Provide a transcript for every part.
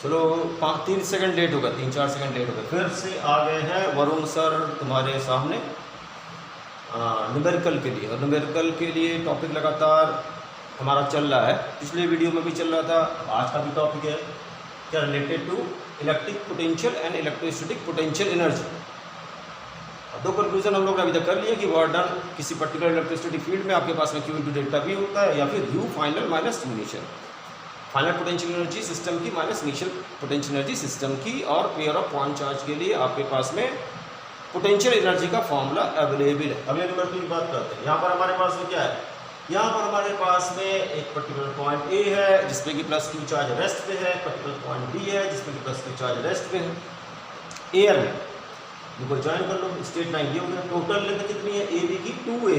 चलो 3 second late होगा, 3-4 second late होगा। फिर से आ गए हैं वरुण सर तुम्हारे सामने न्यूमेरिकल के लिए। और न्यूमेरिकल के लिए टॉपिक लगातार हमारा चल रहा है, पिछले वीडियो में भी चल रहा था, आज का भी टॉपिक है क्या, related to electric potential and electrostatic potential energy. दो कंक्लूजन हम लोग ने अभी तक कर लिया कि वर्क डन किसी पर्टिकुलर इलेक्ट्रोस्टैटिक फील्ड में आपके पास में Q इंटू डेल्टा V होता है, या फिर U final minus U initial, final potential energy system की minus initial potential energy system की। और पेयर ऑफ पॉइंट चार्ज के लिए आपके पास में पोटेंशियल एनर्जी का फॉर्मूला अवेलेबल है। अगले नंबर की बात करते हैं। यहाँ पर हमारे पास में क्या है, यहाँ पर हमारे पास में एक पर्टिकुलर पॉइंट ए है जिसपे कि प्लस Q चार्ज रेस्ट पे है, पर्टिकुलर पॉइंट बी है जिसपे कि प्लस Q चार्ज रेस्ट पे है। एयर में इनको ज्वाइन कर लो, स्ट्रेट लाइन ये हो गया। टोटल लेंथ कितनी है ए बी की, 2a।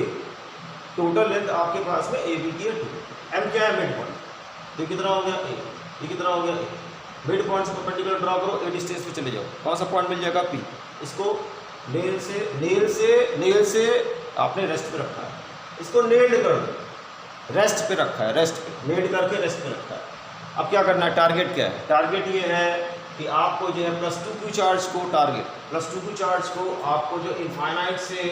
टोटल लेंथ आपके पास में ए बी की है 2। एम क्या है, मिड पॉइंट, तो कितना हो गया ए, ये कितना हो गया ए। मिड पॉइंट से परपेंडिकुलर ड्रॉ करो, ए डिस्टेंस पे चले जाओ, कौन सा पॉइंट मिल जाएगा P। इसको नेल से आपने रेस्ट पे रखा है, इसको नेल्ड कर दो, रेस्ट पे रखा है, रेस्ट पे नेल्ड करके रेस्ट पे रखा है। अब क्या करना है, टारगेट क्या है, टारगेट ये है कि आपको जो है प्लस 2Q चार्ज को, टारगेट प्लस 2Q चार्ज को आपको जो इनफाइनाइट से,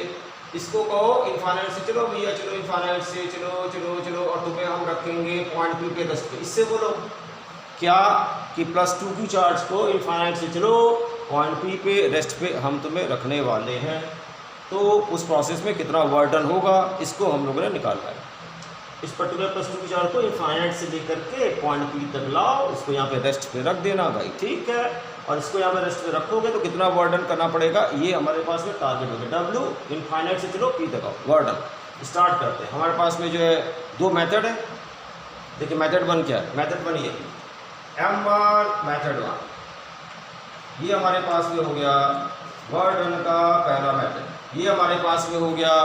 इसको कहो इनफाइनाइट से चलो भैया, चलो इनफाइनाइट से चलो चलो चलो, और तुम्हें हम रखेंगे पॉइंट P पे रेस्ट पे। इससे बोलो क्या कि प्लस 2Q चार्ज को इनफाइनाइट से चलो पॉइंट P पे रेस्ट पे हम तुम्हें रखने वाले हैं। तो उस प्रोसेस में कितना वर्क डन होगा इसको हम लोगों ने निकालना है। इस पर्टिकुलर प्लस 2Q चार्ज को इनफाइनाइट से लेकर के पॉइंट P तक लाओ, इसको यहाँ पे रेस्ट पे रख देना भाई, ठीक है। और इसको यहाँ पे रेस्ट पे रखोगे तो कितना वर्क डन करना पड़ेगा, ये हमारे पास में टारगेट हो गया W। इनफाइनाइट से चलो P तक आओ, वर्क डन। स्टार्ट करते हैं। हमारे पास में जो है दो मेथड है, देखिए मेथड 1 क्या है, मेथड 1 ये M1 मेथड 1, ये हमारे पास में हो गया वर्क डन का पहला मेथड। ये हमारे पास में हो गया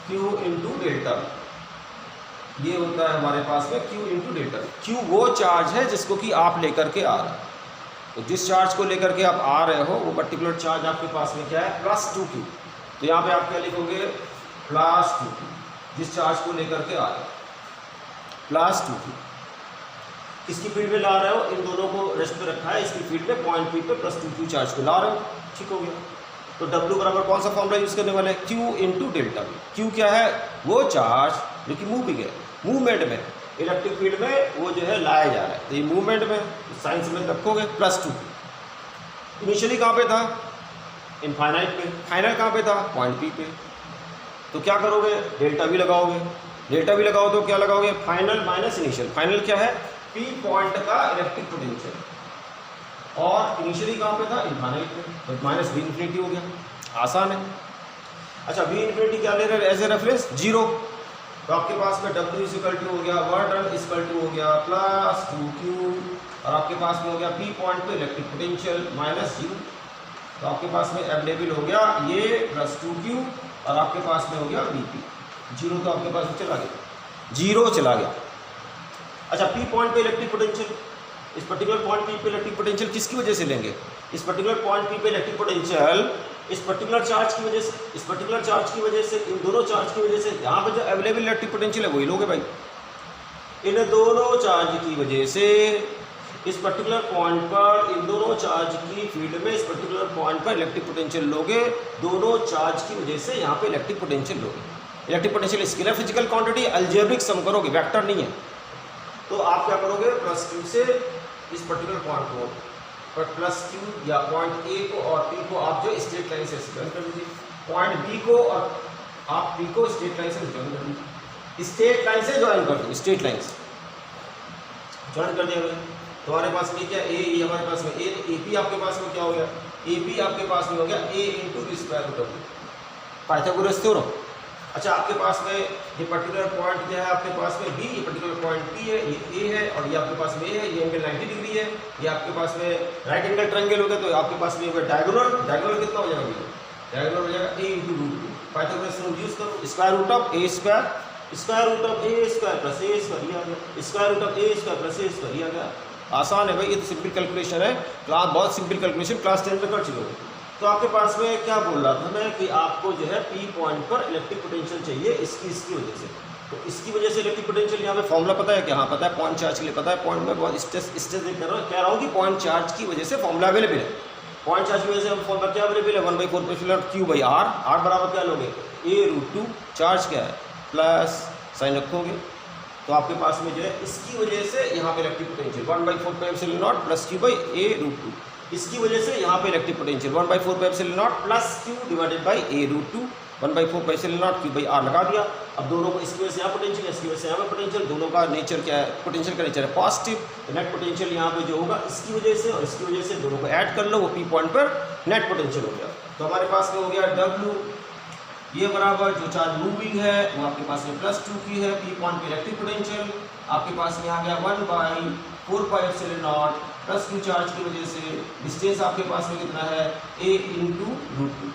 Q इंटू डेल्टा, ये होता है हमारे पास में Q इंटू डेल्टा। Q वो चार्ज है जिसको कि आप लेकर के आ रहे हैं, तो जिस चार्ज को लेकर के आप आ रहे हो वो पर्टिकुलर चार्ज आपके पास में क्या है, प्लस 2Q। तो यहाँ पे आप क्या लिखोगे, प्लस 2Q, जिस चार्ज को लेकर के आ रहे हो प्लस 2Q। किसकी फील्ड में ला रहे हो, इन दोनों को रेस्ट पे रखा है, इसकी फील्ड में पॉइंट P पे प्लस 2Q चार्ज को ला रहे हो, ठीक हो गया। तो W बराबर कौन सा फॉर्मूला यूज करने वाले हैं, Q into delta V। Q क्या है, वो चार्ज जो कि मूविंग है, मूवमेंट में, इलेक्ट्रिक फील्ड में वो जो है लाया जा रहा है, तो ये मूवमेंट में साइंस में रखोगे प्लस 2। इनिशियली कहाँ पे था, इनफाइनाइट पे, फाइनल कहाँ पे था, पॉइंट P पे। तो क्या करोगे, डेल्टा V लगाओगे, डेल्टा V लगाओ तो क्या लगाओगे, फाइनल माइनस इनिशियल। फाइनल क्या है, P पॉइंट का इलेक्ट्रिक पोटेंशियल, और इनिशियली कहाँ पे था, इनफाइनाइट पे, तो माइनस V इन्फिनिटी हो गया, आसान है। अच्छा V इन्फिनिटी क्या ले रहे हैं एज ए रेफरेंस, 0। तो आपके पास में W इक्वल टू हो गया, वर्क डन इक्वल टू हो गया प्लस 2Q, और आपके पास में हो गया P पॉइंट पे इलेक्ट्रिक पोटेंशियल माइनस U। तो आपके पास में अवेलेबल हो गया ये प्लस 2Q, और आपके पास में हो गया VP। 0 तो आपके पास में चला गया, 0 चला गया। अच्छा P पॉइंट पे इलेक्ट्रिक पोटेंशियल, इस पर्टिकुलर पॉइंट P पे इलेक्ट्रिक पोटेंशियल किसकी वजह से लेंगे, इस पर्टिकुलर पॉइंट P पे इलेक्ट्रिक पोटेंशियल इस पर्टिकुलर चार्ज की वजह से, इस पर्टिकुलर चार्ज की वजह से, इन दोनों चार्ज की वजह से, यहाँ पे जो अवेलेबल इलेक्ट्रिक पोटेंशियल है वही लोगे भाई। इन दोनों चार्ज की वजह से इस पर्टिकुलर पॉइंट पर, इन दोनों चार्ज की फील्ड में इस पर्टिकुलर पॉइंट पर इलेक्ट्रिक पोटेंशियल लोगे, दोनों चार्ज की वजह से यहाँ पे इलेक्ट्रिक पोटेंशियल लोगे। Electric potential scalar physical quantity, algebraic sum करोगे, वेक्टर नहीं है। तो आप क्या करोगे, प्लस Q से इस पर्टिकुलर पॉइंट को, पर प्लस Q या पॉइंट A को और P को आप जो स्ट्रेट लाइन से ज्वाइन कर दीजिए, पॉइंट B को और आप P को स्ट्रेट लाइन से ज्वाइन कर दीजिए, स्ट्रेट लाइन से ज्वाइन कर दीजिए, स्ट्रेट लाइन से ज्वाइन कर दिया गया। तो हमारे पास में क्या A, ये हमारे पास में A, AP आपके पास में क्या हो गया, AP आपके पास में हो गया A into V square root of Pythagoras theorem. अच्छा आपके पास में ये पर्टिकुलर पॉइंट क्या है, आपके पास में B, ये पर्टिकुलर पॉइंट P है, ये A है, और ये आपके पास में A है, ये एंगल 90 डिग्री है, ये आपके पास में राइट एंगल ट्रायंगल हो गया। तो आपके पास में डायगोनल, डायगोनल कितना हो जाएगा भैया, डायगोनल हो जाएगा A into root 2, Pythagoras theorem use करो, square root of A square, square root of A square plus A square, ये आ गया, square root of A square plus A square, ये आ गया। आसान है भाई, ये तो सिंपल कैलकुलेशन है, क्लास बहुत सिंपल कैलकुलेशन क्लास 10 में कर चुके हो। तो आपके पास में क्या बोल रहा था मैं कि आपको जो है P पॉइंट पर इलेक्ट्रिक पोटेंशियल चाहिए इसकी वजह से। तो इसकी वजह से इलेक्ट्रिक पोटेंशियल यहाँ पे फॉर्मूला पता है क्या? हाँ पता है, पॉइंट चार्ज के लिए पता है। पॉइंट में बहुत स्टेज कह रहा हूँ कि पॉइंट चार्ज की वजह से फॉर्मूला अवेलेबल है। पॉइंट चार्ज की वजह से फॉर्मूला क्या अवेलेबल है? 1/4 Q बाई आर। आर बराबर क्या लोगे? A√2। चार्ज क्या है? प्लस साइन रखोगे तो आपके पास में जो है इसकी वजह से यहाँ पे electric potential 1/4 plus Q by A√2। इसकी वजह से यहाँ पे electric potential 1/4 plus Q divided by A√2। 1/4 Q by R लगा दिया। अब दोनों को इसकी वजह से यहाँ पोटेंशियल, इसकी वजह से यहाँ पे पोटेंशियल, दोनों का नेचर क्या है? पोटेंशियल का नेचर है पॉजिटिव। तो नेट पोटेंशियल यहाँ पे जो होगा इसकी वजह से और इसकी वजह से दोनों को ऐड कर लो, वो P पॉइंट पर नेट पोटेंशियल हो गया। तो हमारे पास में हो गया W ये बराबर जो चार्ज मूविंग है वो आपके पास में +2 की है। P पॉइंट पे इलेक्ट्रिक पोटेंशियल आपके पास में आ गया 1/4πε0 प्लस Q चार्ज की वजह से डिस्टेंस आपके पास में कितना है? A × √2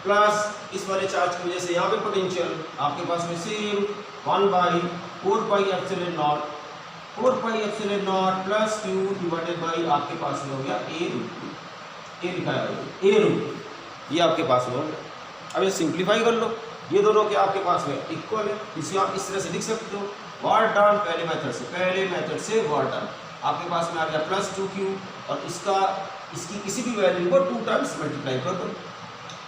प्लस इस वाले चार्ज की वजह से यहाँ पे पोटेंशियल आपके पास में same 1/4πε0 plus Q divided by आपके पास में हो गया A√2। ए लिखा है A√2, ये आपके पास में हो गया। अब ये सिंप्लीफाई कर लो, ये दोनों के आपके पास में इक्वल है, इसे आप इस तरह से लिख सकते हो। वर्क डन पहले मेथड से वर्क डन आपके पास में आ गया +2Q और इसकी किसी भी वैल्यू को 2 टाइम्स मल्टीप्लाई कर दो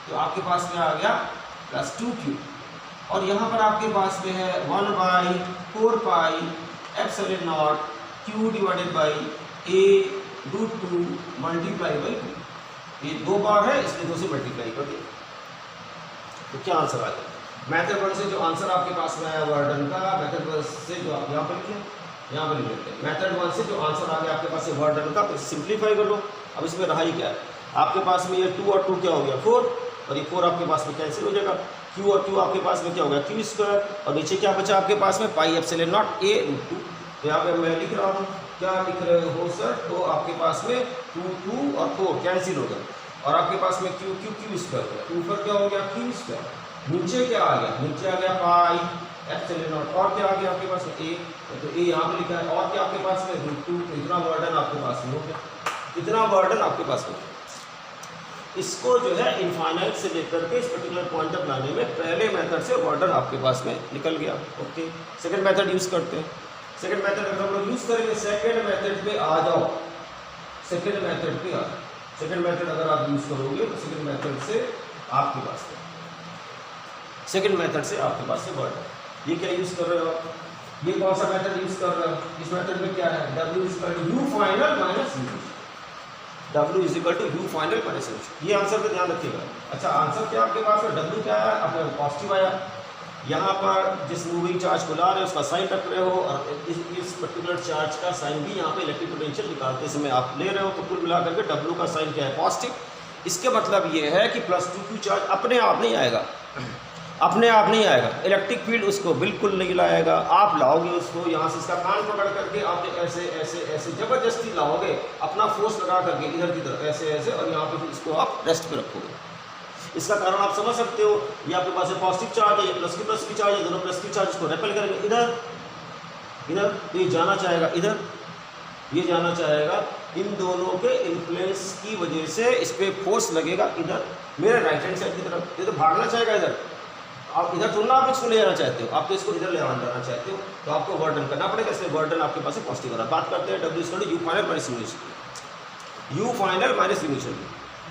तो आपके पास में आ गया +2Q और यहाँ पर आपके पास में है 1/4πε0 Q divided by A√2 multiply by 2। ये 2 बार है इसलिए 2 से मल्टीप्लाई कर दिया। तो क्या आंसर आ गया? मेथड 1 से जो आंसर आपके पास में आया वर्क डन का, मेथड 1 से जो आप यहाँ पर लिखे यहाँ पर लिख लेते हैं। मेथड 1 से जो आंसर आ गया आपके पास से वर्क डन का, तो सिंप्लीफाई कर लो। अब इसमें रहा ही क्या है आपके पास में? ये 2 और 2 क्या हो गया? 4 और ये 4 आपके पास में कैंसिल हो जाएगा। Q और Q आपके पास में क्या हो गया? Q² और नीचे क्या बचा आपके पापास में? πε0 A√2। तो यहाँ पे मैं लिख रहा हूँ, क्या लिख रहे हो सर? तो आपके पास में 2 और 4 कैंसिल हो गया और आपके पास में Q Q² 2 पर क्या हो गया? Q²। नीचे क्या आ गया? नीचे आ गया πε0 और क्या आ गया आपके पास में? A। तो A यहाँ पे लिखा है और क्या आपके पास में? √2। तो इतना वर्डन आपके पास में हो गया, इतना वर्डन आपके पास में। इसको जो है इनफाइनाइट से लेकर के इस पर्टिकुलर पॉइंट तक लाने में पहले मेथड से वर्डन आपके पास में निकल गया। ओके, सेकंड मेथड यूज़ करते हैं। सेकंड मेथड अगर हम लोग यूज़ करेंगे, सेकंड मेथड पे आ जाओ। सेकंड मेथड पे आ जाओ। सेकंड मेथड अगर आप यूज़ करोगे तो सेकंड मेथड से आपके पास में वर्डन, ये क्या यूज़ कर रहे हो आप? ये कौन सा मेथड यूज़ कर रहे हो? इस मेथड में क्या है? W = U final minus U। W = U final minus U। ये आंसर पे ध्यान रखिएगा। अच्छा, आंसर क्या आपके पास है? W क्या है? आपका पॉजिटिव आया। यहाँ पर जिस मूविंग चार्ज को ला रहे हो उसका साइन रख रहे हो और इस पर्टिकुलर चार्ज का साइन भी यहाँ पे इलेक्ट्रिक पोटेंशियल निकालते समय आप ले रहे हो। तो कुल मिलाकर के W का साइन क्या है? पॉजिटिव। इसके मतलब ये है कि +2Q चार्ज अपने आप नहीं आएगा, इलेक्ट्रिक फील्ड उसको बिल्कुल नहीं लाएगा। आप लाओगे उसको, यहाँ से इसका कान पकड़ करके आप ऐसे ऐसे ऐसे ज़बरदस्ती लाओगे, अपना फोर्स लगा करके इधर की तरफ ऐसे ऐसे, और यहाँ पे फिर इसको आप रेस्ट पे रखोगे। इसका कारण आप समझ सकते हो, ये आपके पास पॉजिटिव चार्ज है, ये प्लस की चार्ज है, दोनों प्लस की चार्ज को रेपेल करेंगे इधर, ये जाना चाहेगा इधर, ये जाना चाहेगा। इन दोनों के इन्फ्लुएंस की वजह से इस पर फोर्स लगेगा इधर, मेरे राइट हैंड साइड की तरफ। ये तो भागना चाहेगा इधर, आप इधर थोड़ा आप इसको ले जाना चाहते हो, आप तो इसको इधर ले जाना चाहते हो, तो आपको वर्डन करना पड़ेगा। इसमें वर्डन आपके पास पॉजिटिव हो रहा है। बात करते हैं W = U final minus U final minus U।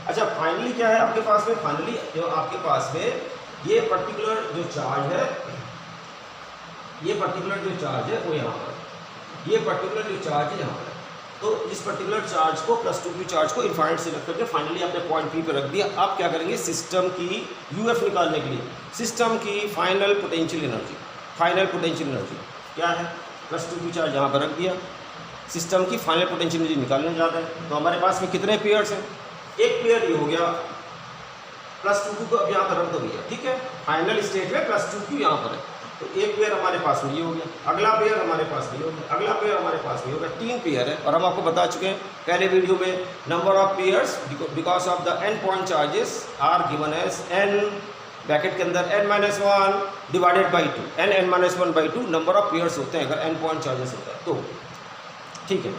अच्छा, फाइनली क्या है आपके पास में? फाइनली जो आपके पास में ये पर्टिकुलर जो चार्ज है, वो यहाँ पर, ये पर्टिकुलर जो चार्ज है यहाँ पर। तो इस पर्टिकुलर चार्ज को +2Q चार्ज को इनफाइनाइट से रख करके फाइनली आपने पॉइंट P पे रख दिया। आप क्या करेंगे? सिस्टम की UF निकालने के लिए सिस्टम की फाइनल पोटेंशियल एनर्जी क्या है? +2Q चार्ज यहाँ पर रख दिया, सिस्टम की फाइनल पोटेंशियल एनर्जी निकालने जा रहे हैं। तो हमारे पास में कितने पेयर्स हैं? एक पेयर ये हो गया, +2Q को अब यहाँ पर रख दो भैया, ठीक है। फाइनल स्टेट में +2Q यहाँ पर है, तो एक पेयर हमारे पास में ये हो गया, अगला पेयर हमारे पास में ये हो गया, अगला पेयर हमारे पास में हो गया। 3 पेयर है और हम आपको बता चुके हैं पहले वीडियो में, number of pairs because of the N point charges are given as n bracket के अंदर n-1 divided by 2, n-1/2 number of pairs होते हैं अगर n पॉइंट चार्जेस होता है तो, ठीक है।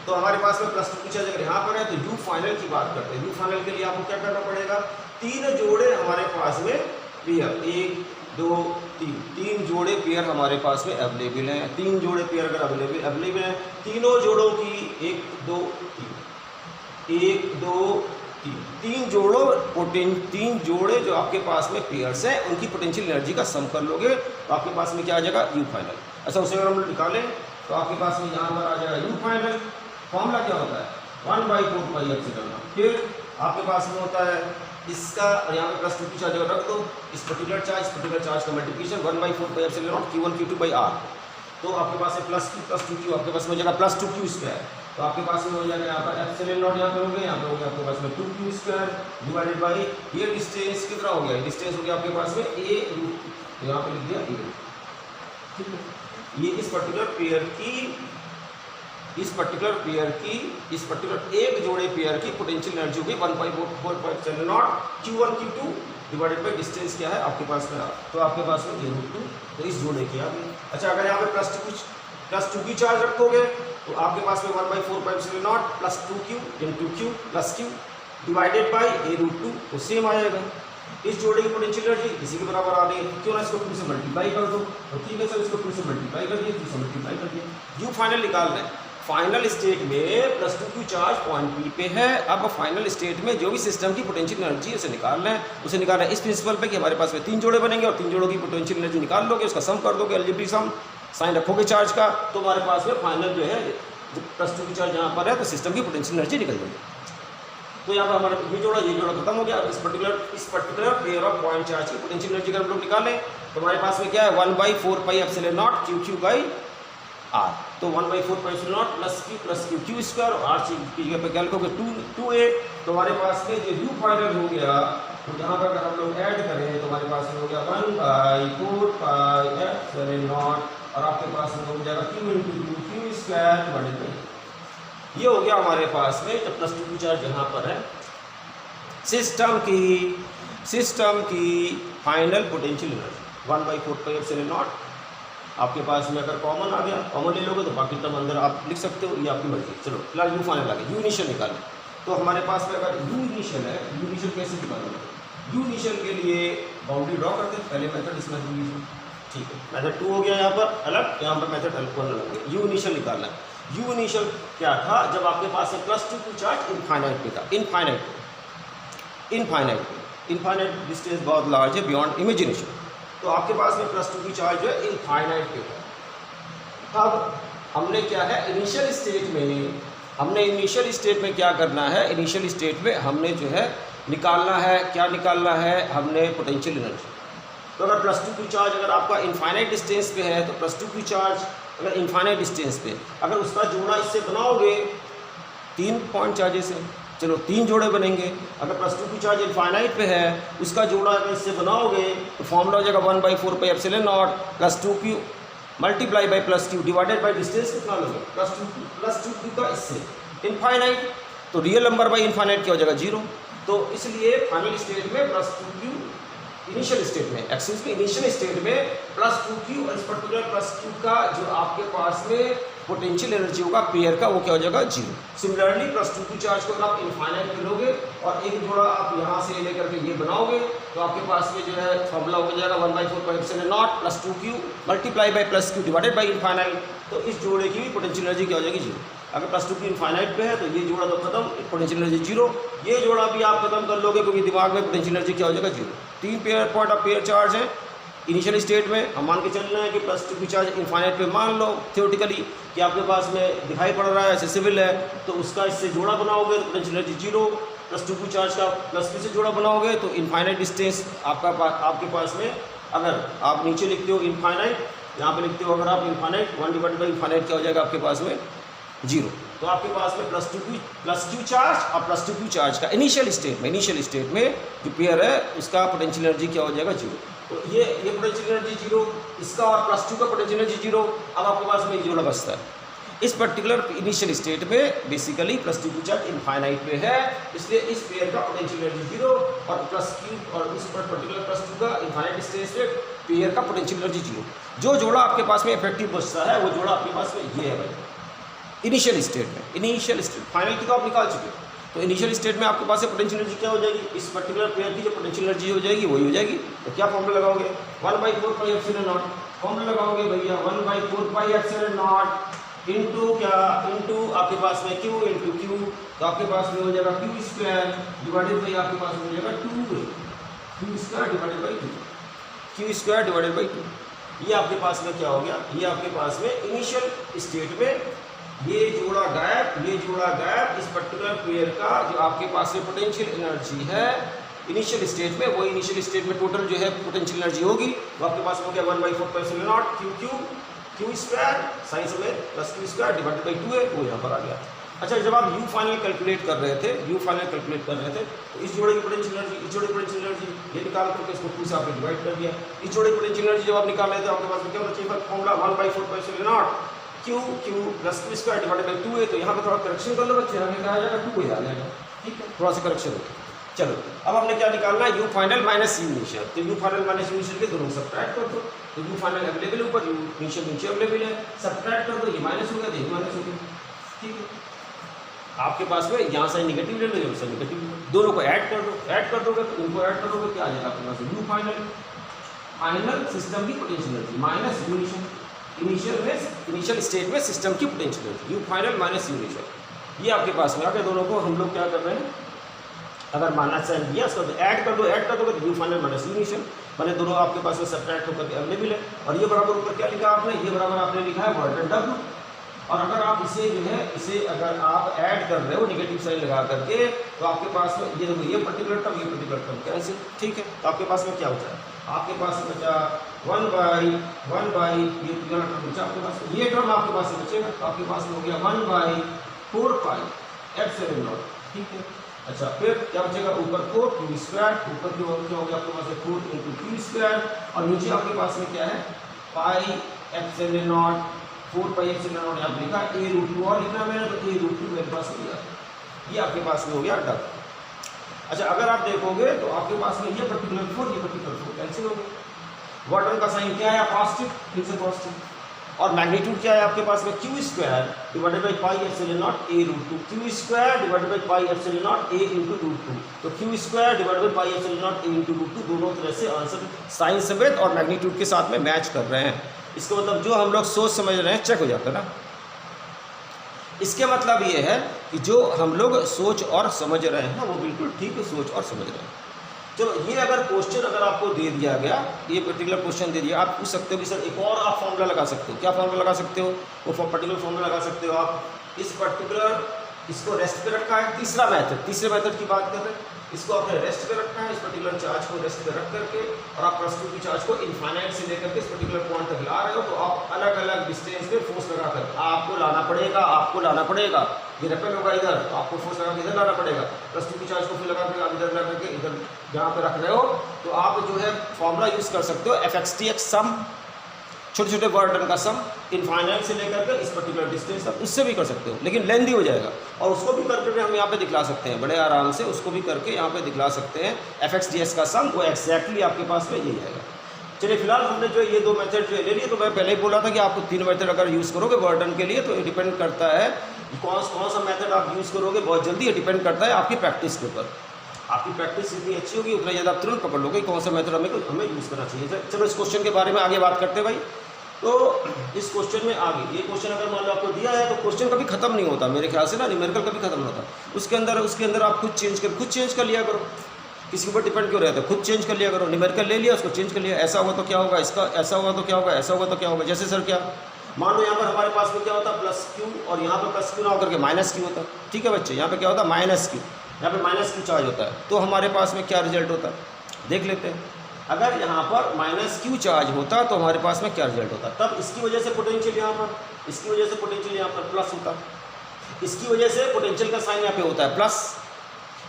तो हमारे पास में +2Q चार्ज अगर यहाँ पर है तो U फाइनल की बात करते हैं। U फाइनल के लिए आपको क्या करना पड़ेगा? 3 जोड़े हमारे पास में पेयर, 1 2 3, 3 जोड़े पेयर हमारे पास में अवेलेबल हैं। 3 जोड़े पेयर अगर अवेलेबल हैं, तीनों जोड़ों की 1 2 3 1 2 3 3 जोड़े जो आपके पास में पेयर्स हैं उनकी पोटेंशियल एनर्जी का सम कर लोगे तो आपके पास में क्या आ जाएगा यू फाइनल। अच्छा, उसे अगर हम निकालें तो आपके पास में यहाँ पर आ जाएगा यू फाइनल। फॉर्मूला क्या होता है 1/4 पाई एप्सिलॉन नॉट। फिर आपके पास में होता है इसका, और यहाँ पे प्लस 2 की चार्ज अगर रख दो, इस पर्टिकुलर चार्ज का multiplication 1/4 pi epsilon not Q1 Q2 by R। तो आपके पास है प्लस 2Q आपके पास में हो जाएगा प्लस 2Q स्क्वायर। तो आपके पास में हो जाएगा यहाँ पर एप्सिलॉन नॉट, यहाँ पे हो गया, यहाँ पे हो गया आपके पास में 2Q स्क्वायर डिवाइडेड बाई ये डिस्टेंस कितना हो गया, डिस्टेंस हो गया आपके पास में A रूट, तो यहाँ पे लिख दिया A। ठीक है, ये इस पर्टिकुलर एक जोड़े पेयर की पोटेंशियल एनर्जी होगी 1/4 pi epsilon not Q1 Q2 divided by distance क्या है आपके पास में, तो आपके पास में √2, तो इस जोड़े की आ गई। अच्छा, अगर यहाँ पे प्लस 2 की चार्ज रखोगे तो आपके पास में 1/4 pi epsilon not plus 2Q into Q plus Q divided by A√2, तो सेम आएगा। इस जोड़े की पोटेंशियल एनर्जी इसी के बराबर आ रही है, क्यों ना इसको 2 से मल्टीप्लाई कर दो। तो ठीक है सर, इसको 2 से मल्टीप्लाई कर दिए, 2 से मल्टीप्लाई कर दिए। यू फाइनल निकालना है। फाइनल स्टेट में प्लस 2 की चार्ज पॉइंट पी पे है। अब फाइनल स्टेट में जो भी सिस्टम की पोटेंशियल एनर्जी है उसे निकालना है इस प्रिंसिपल पे कि हमारे पास में 3 जोड़े बनेंगे और 3 जोड़ों की पोटेंशियल एनर्जी निकाल लोगे, उसका सम कर दोगे, अलजेब्रिक सम साइन रखोगे चार्ज का, तो हमारे पास में फाइनल जो है प्लस 2 की चार्ज यहाँ पर है तो सिस्टम की पोटेंशियल एनर्जी निकल जाएगी। तो यहाँ पर हमारा ये जोड़ा खत्म हो गया। इस particular pair of point charge की पोटेंशियल एनर्जी का हम लोग निकालें तो हमारे पास में क्या है 1/4 pi epsilon naught Q by R। तो 1/4 pi epsilon not plus Q square और R की जगह पे क्या लिखोगे 2A। तो हमारे पास में जो U फाइनल हो गया, तो यहाँ पर अगर हम लोग ऐड करें तो हमारे पास में हो गया 1/4 पाई एप्सिलॉन नॉट और आपके पास में हो जाएगा Q into Q square divided by. ये हो गया हमारे पास में जब प्लस 2 की चार्ज यहाँ पर है। सिस्टम की final potential energy 1/4 pi epsilon not. आपके पास में अगर कॉमन आ गया, कॉमन ले लोगे तो बाकी टर्म अंदर आप लिख सकते हो, ये आपकी मर्जी। चलो फिलहाल यू फाइनल आ गया, यू इनिशियल निकालें। तो हमारे पास में अगर यू इनिशियल है, यू इनिशियल कैसे निकालोगे? यू इनिशियल के लिए बाउंड्री ड्रॉ करते हैं, पहले मेथड इसमें यू इनिशियल, ठीक है, मेथड 2 हो गया यहाँ पर अलग, यहाँ पर मेथड 1 अलग। यू इनिशियल निकालना है। यू इनिशियल क्या था, जब आपके पास में प्लस 2 की चार्ज इनफाइनाइट पे था, इनफाइनाइट डिस्टेंस बहुत लार्ज है बियॉन्ड इमेजिनेशन, तो आपके पास में प्लस 2 की चार्ज जो है इनफाइनाइट पे था। अब हमने क्या है इनिशियल स्टेट में क्या करना है, इनिशियल स्टेट में हमने जो है निकालना है, क्या निकालना है हमने पोटेंशियल एनर्जी। तो अगर प्लस 2 की चार्ज अगर आपका इनफाइनाइट डिस्टेंस पे है, तो प्लस 2 की चार्ज अगर इनफाइनाइट डिस्टेंस पे अगर उसका जोड़ा इससे बनाओगे 3 पॉइंट चार्जेस है, चलो 3 जोड़े बनेंगे। अगर प्लस 2 की चार्ज इनफाइनाइट पे है, उसका जोड़ा अगर इससे बनाओगे तो फॉर्मूला हो जाएगा 1/4 pi epsilon not plus 2Q multiply by plus Q divided by distance कितना लोगे प्लस 2Q का इससे इनफाइनाइट, तो रियल नंबर बाई इनफाइनाइट क्या हो जाएगा 0। तो इसलिए फाइनल स्टेट में प्लस 2Q इनिशियल स्टेट में प्लस 2Q और इस पर्टिकुलर प्लस Q का जो आपके पास में पोटेंशियल एनर्जी होगा पेयर का वो क्या हो जाएगा 0। सिमिलरली प्लस 2 की चार्ज को अगर आप इनफाइनाइट में लोगे और एक जोड़ा आप यहाँ से लेकर के ये बनाओगे तो आपके पास में जो है फॉर्मूला हो जाएगा 1/4 pi epsilon not plus 2Q multiply by plus Q divided by infinite. तो इस जोड़े की भी पोटेंशियल एनर्जी क्या हो जाएगी 0। अगर प्लस 2 की इनफाइनाइट पे है तो ये जोड़ा तो खत्म, पोटेंशियल एनर्जी 0। ये जोड़ा भी आप खत्म कर लोगे क्योंकि दिमाग में पोटेंशियल एनर्जी क्या हो जाएगा 0। 3 pair point of pair charge है इनिशियल स्टेट में, हम मान के चल रहे हैं कि प्लस 2 की चार्ज इनफाइनाइट पे मान लो थियोरेटिकली कि आपके पास में दिखाई पड़ रहा है एक्सेसिबल है, तो उसका इससे जोड़ा बनाओगे तो पोटेंशियल एनर्जी 0। प्लस 2 की चार्ज का प्लस 2 से जोड़ा बनाओगे तो इनफाइनाइट डिस्टेंस आपके पास में अगर आप नीचे लिखते हो इनफाइनाइट, यहाँ पे लिखते हो अगर आप इनफाइनाइट 1 डिवाइडेड बाई इनफाइनाइट क्या हो जाएगा आपके पास में 0। तो आपके पास में प्लस 2 चार्ज और प्लस 2 चार्ज का इनिशियल स्टेट में जो पेयर है उसका पोटेंशियल एनर्जी क्या हो जाएगा 0। तो ये पोटेंशियल एनर्जी 0, इसका और प्लस 2 का पोटेंशियल एनर्जी 0। अब आपके पास में जोड़ा बचता है। इस पर्टिकुलर इनिशियल स्टेट में बेसिकली प्लस 2 की चार्ज इनफाइनाइट पे है, इसलिए इस पेयर का पोटेंशियल एनर्जी 0 और प्लस Q और इस पर्टिकुलर प्लस 2 का इनफाइनाइट स्टेट पे पेयर का पोटेंशियल एनर्जी 0। जो जोड़ा आपके पास में इफेक्टिव बचता है वो जोड़ा आपके पास में ये है भाई इनिशियल स्टेट। फाइनल की तो आप निकाल चुके हो, तो इनिशियल स्टेट में आपके पास से पोटेंशियल एनर्जी क्या हो जाएगी, इस पर्टिकुलर पेयर की जो पोटेंशियल एनर्जी हो जाएगी वही हो जाएगी। तो क्या फॉर्मूला लगाओगे, 1/4 पाई एप्सिलॉन नॉट, फॉर्मूला लगाओगे भैया 1/4 पाई एप्सिलॉन नॉट इंटू क्या, इंटू आपके पास में Q इंटू Q, तो आपके पास में हो जाएगा Q स्क्वायर डिवाइडेड बाई आपके पास में हो जाएगा 2 Q square divided by 2, Q square divided by 2। ये आपके पास में क्या हो गया, ये आपके पास में इनिशियल स्टेट में ये जोड़ा गैप इस पर्टिकुलर पेयर का जो आपके पास में पोटेंशियल एनर्जी है इनिशियल स्टेट में, वो इनिशियल स्टेट में टोटल जो है पोटेंशियल एनर्जी होगी वो आपके पास में हो गया 1/4 pi epsilon naught Q square sine समेत plus Q square divided by 2 है, वो यहाँ पर आ गया। अच्छा, जब आप U फाइनल कैलकुलेट कर रहे थे तो इस जोड़े की पोटेंशियल एनर्जी, इस जोड़े की पोटेंशियल एनर्जी ये निकाल करके इसको 2 से आपने डिवाइड कर दिया। इस जोड़े की पोटेंशियल एनर्जी जब आप निकाल रहे थे आपके पास में क्या होना चाहिए, formula 1/4 pi epsilon naught Q plus Q square divided by 2 है। तो यहाँ पे थोड़ा करेक्शन कर लो बच्चे, हमें क्या आ जाएगा 2 ही आ जाएगा, ठीक है, थोड़ा सा करेक्शन हो। चलो अब हमने क्या निकालना है, U final minus U initial. तो U final minus U initial के दोनों सब्ट्रैक्ट कर दो, तो U फाइनल अवेलेबल है ऊपर, U इनिशियल नीचे अवेलेबल है, सब्ट्रैक्ट कर दो, ये माइनस हो गया तो ये माइनस हो गया, ठीक है। आपके पास में यहाँ से नेगेटिव ले लो, यहाँ से नेगेटिव, दोनों को ऐड कर दो, ऐड कर दोगे तो इनको ऐड करोगे क्या आ जाएगा आपके पास U फाइनल सिस्टम की potential energy minus U initial state में सिस्टम की potential energy, U final minus U initial. ये आपके पास में आके दोनों को हम लोग क्या कर रहे हैं, अगर माइनस साइन दिया उसको ऐड कर दो तो U final minus U initial मैंने दोनों आपके पास में सब्ट्रैक्ट होकर के अवेलेबल है। और ये बराबर ऊपर क्या लिखा आपने, ये बराबर आपने लिखा है वर्क डन W। और अगर आप इसे जो है इसे अगर आप ऐड कर रहे हो नेगेटिव साइन लगा करके तो आपके पास में ये देखो ये पर्टिकुलर टर्म कैंसिल, ठीक है। तो आपके पास में क्या बचा, आपके पास में बचा 1/1 ये टर्म बचा आपके पास, ये टर्म आपके पास में बचेगा, तो आपके पास में हो गया 1/4 पाई एप्सिलॉन नॉट, ठीक है। अच्छा, फिर क्या बचेगा, ऊपर 4 Q स्क्वायर, ऊपर क्या हो गया आपके पास में 4 इंटू Q स्क्वायर, और नीचे आपके पास में क्या है पाई epsilon not 4 pi epsilon not यहाँ लिखा A√2 और लिखना मैंने तो A√2 मेरे पास हो गया, ये आपके पास में हो गया डन। अच्छा, अगर आप देखोगे तो आपके पास में ये पर्टिकुलर 4 ये पर्टिकुलर 4 कैंसिल हो गए। वाटर का साइन क्या है, पॉजिटिव, फिर से पॉजिटिव, और मैग्नीट्यूड क्या है आपके पास में Q square divided by pi epsilon not A√2, Q square divided by pi epsilon not A into √2। तो Q square divided by pi epsilon not A into √2 दोनों तरह से आंसर साइन समेत और मैग्नीट्यूड के साथ में मैच कर रहे हैं। इसका मतलब जो हम लोग सोच समझ रहे हैं चेक हो जाता है ना। इसके मतलब ये है कि जो हम लोग सोच और समझ रहे हैं ना वो बिल्कुल ठीक सोच और समझ रहे हैं। चलो, ये अगर क्वेश्चन अगर आपको दे दिया गया, ये पर्टिकुलर क्वेश्चन दे दिया, आप पूछ सकते हो कि सर एक और आप फॉर्मूला लगा सकते हो। क्या फॉर्मूला लगा सकते हो, वो पर्टिकुलर फॉर्मूला लगा सकते हो आप। इस पर्टिकुलर इसको रेस्ट पे रखा है, तीसरे मेथड की बात कर रहे हैं, इसको आपने रेस्ट पे रखा है, इस पर्टिकुलर चार्ज को रेस्ट पे रख करके और आप +2 की चार्ज को इनफाइनाइट से लेकर के इस पर्टिकुलर पॉइंट तक ला रहे हो, तो आप अलग अलग डिस्टेंस पे फोर्स लगा कर आपको लाना पड़ेगा। ये रेपेल होगा इधर, तो आपको फोर्स लगा के इधर लाना पड़ेगा, +2 की चार्ज को फिर लगा के आप इधर ला करके इधर जहाँ पे रख रहे हो, तो आप जो है फॉर्मूला यूज़ कर सकते हो FXTX सम, छोटे छोटे वर्डन का सम इनफाइनाइट से लेकर के इस पर्टिकुलर डिस्टेंस तक, उससे भी कर सकते हो, लेकिन लेंथी हो जाएगा। और उसको भी करके हम यहाँ पे दिखला सकते हैं बड़े आराम से, उसको भी करके यहाँ पे दिखला सकते हैं। FXDS का सम वो एक्जैक्टली आपके पास में यही आएगा। चलिए, फिलहाल हमने जो ये 2 मेथड जो ले लिए, तो मैं पहले ही बोला था कि आपको 3 मेथड अगर यूज़ करोगे वर्डन के लिए, तो डिपेंड करता है कौन सा मेथड आप यूज़ करोगे बहुत जल्दी, ये डिपेंड करता है आपकी प्रैक्टिस के ऊपर। आपकी प्रैक्टिस जितनी अच्छी होगी उतना ज़्यादा आप तुरंत पकड़ लोगे कौन सा मेथड हमें यूज़ करना चाहिए। चलो, इस क्वेश्चन के बारे में आगे बात करते हैं भाई। तो इस क्वेश्चन में आगे, ये क्वेश्चन अगर मान लो आपको दिया है तो क्वेश्चन कभी खत्म नहीं होता मेरे ख्याल से ना, न्यूमेरिकल कभी खत्म नहीं होता। उसके अंदर आप खुद चेंज कर लिया करो, किसी के ऊपर डिपेंड क्यों रहता है, खुद चेंज कर लिया करो। न्यूमेरिकल ले लिया, उसको चेंज कर लिया, ऐसा हुआ तो क्या होगा, इसका ऐसा हुआ तो क्या होगा, ऐसा हुआ तो क्या होगा। जैसे सर क्या मान लो यहाँ पर हमारे पास में क्या होता है +Q, और यहाँ पर +Q ना होकर के -Q होता है, ठीक है बच्चे। यहाँ पे क्या होता है -Q, यहाँ पे -Q चार्ज होता है, तो हमारे पास में क्या रिजल्ट होता है देख लेते हैं। अगर यहाँ पर -Q चार्ज होता तो हमारे पास में क्या रिजल्ट होता, तब इसकी वजह से पोटेंशियल यहाँ पर, इसकी वजह से पोटेंशियल यहाँ पर प्लस होता, इसकी वजह से पोटेंशियल का साइन यहाँ पे होता है प्लस।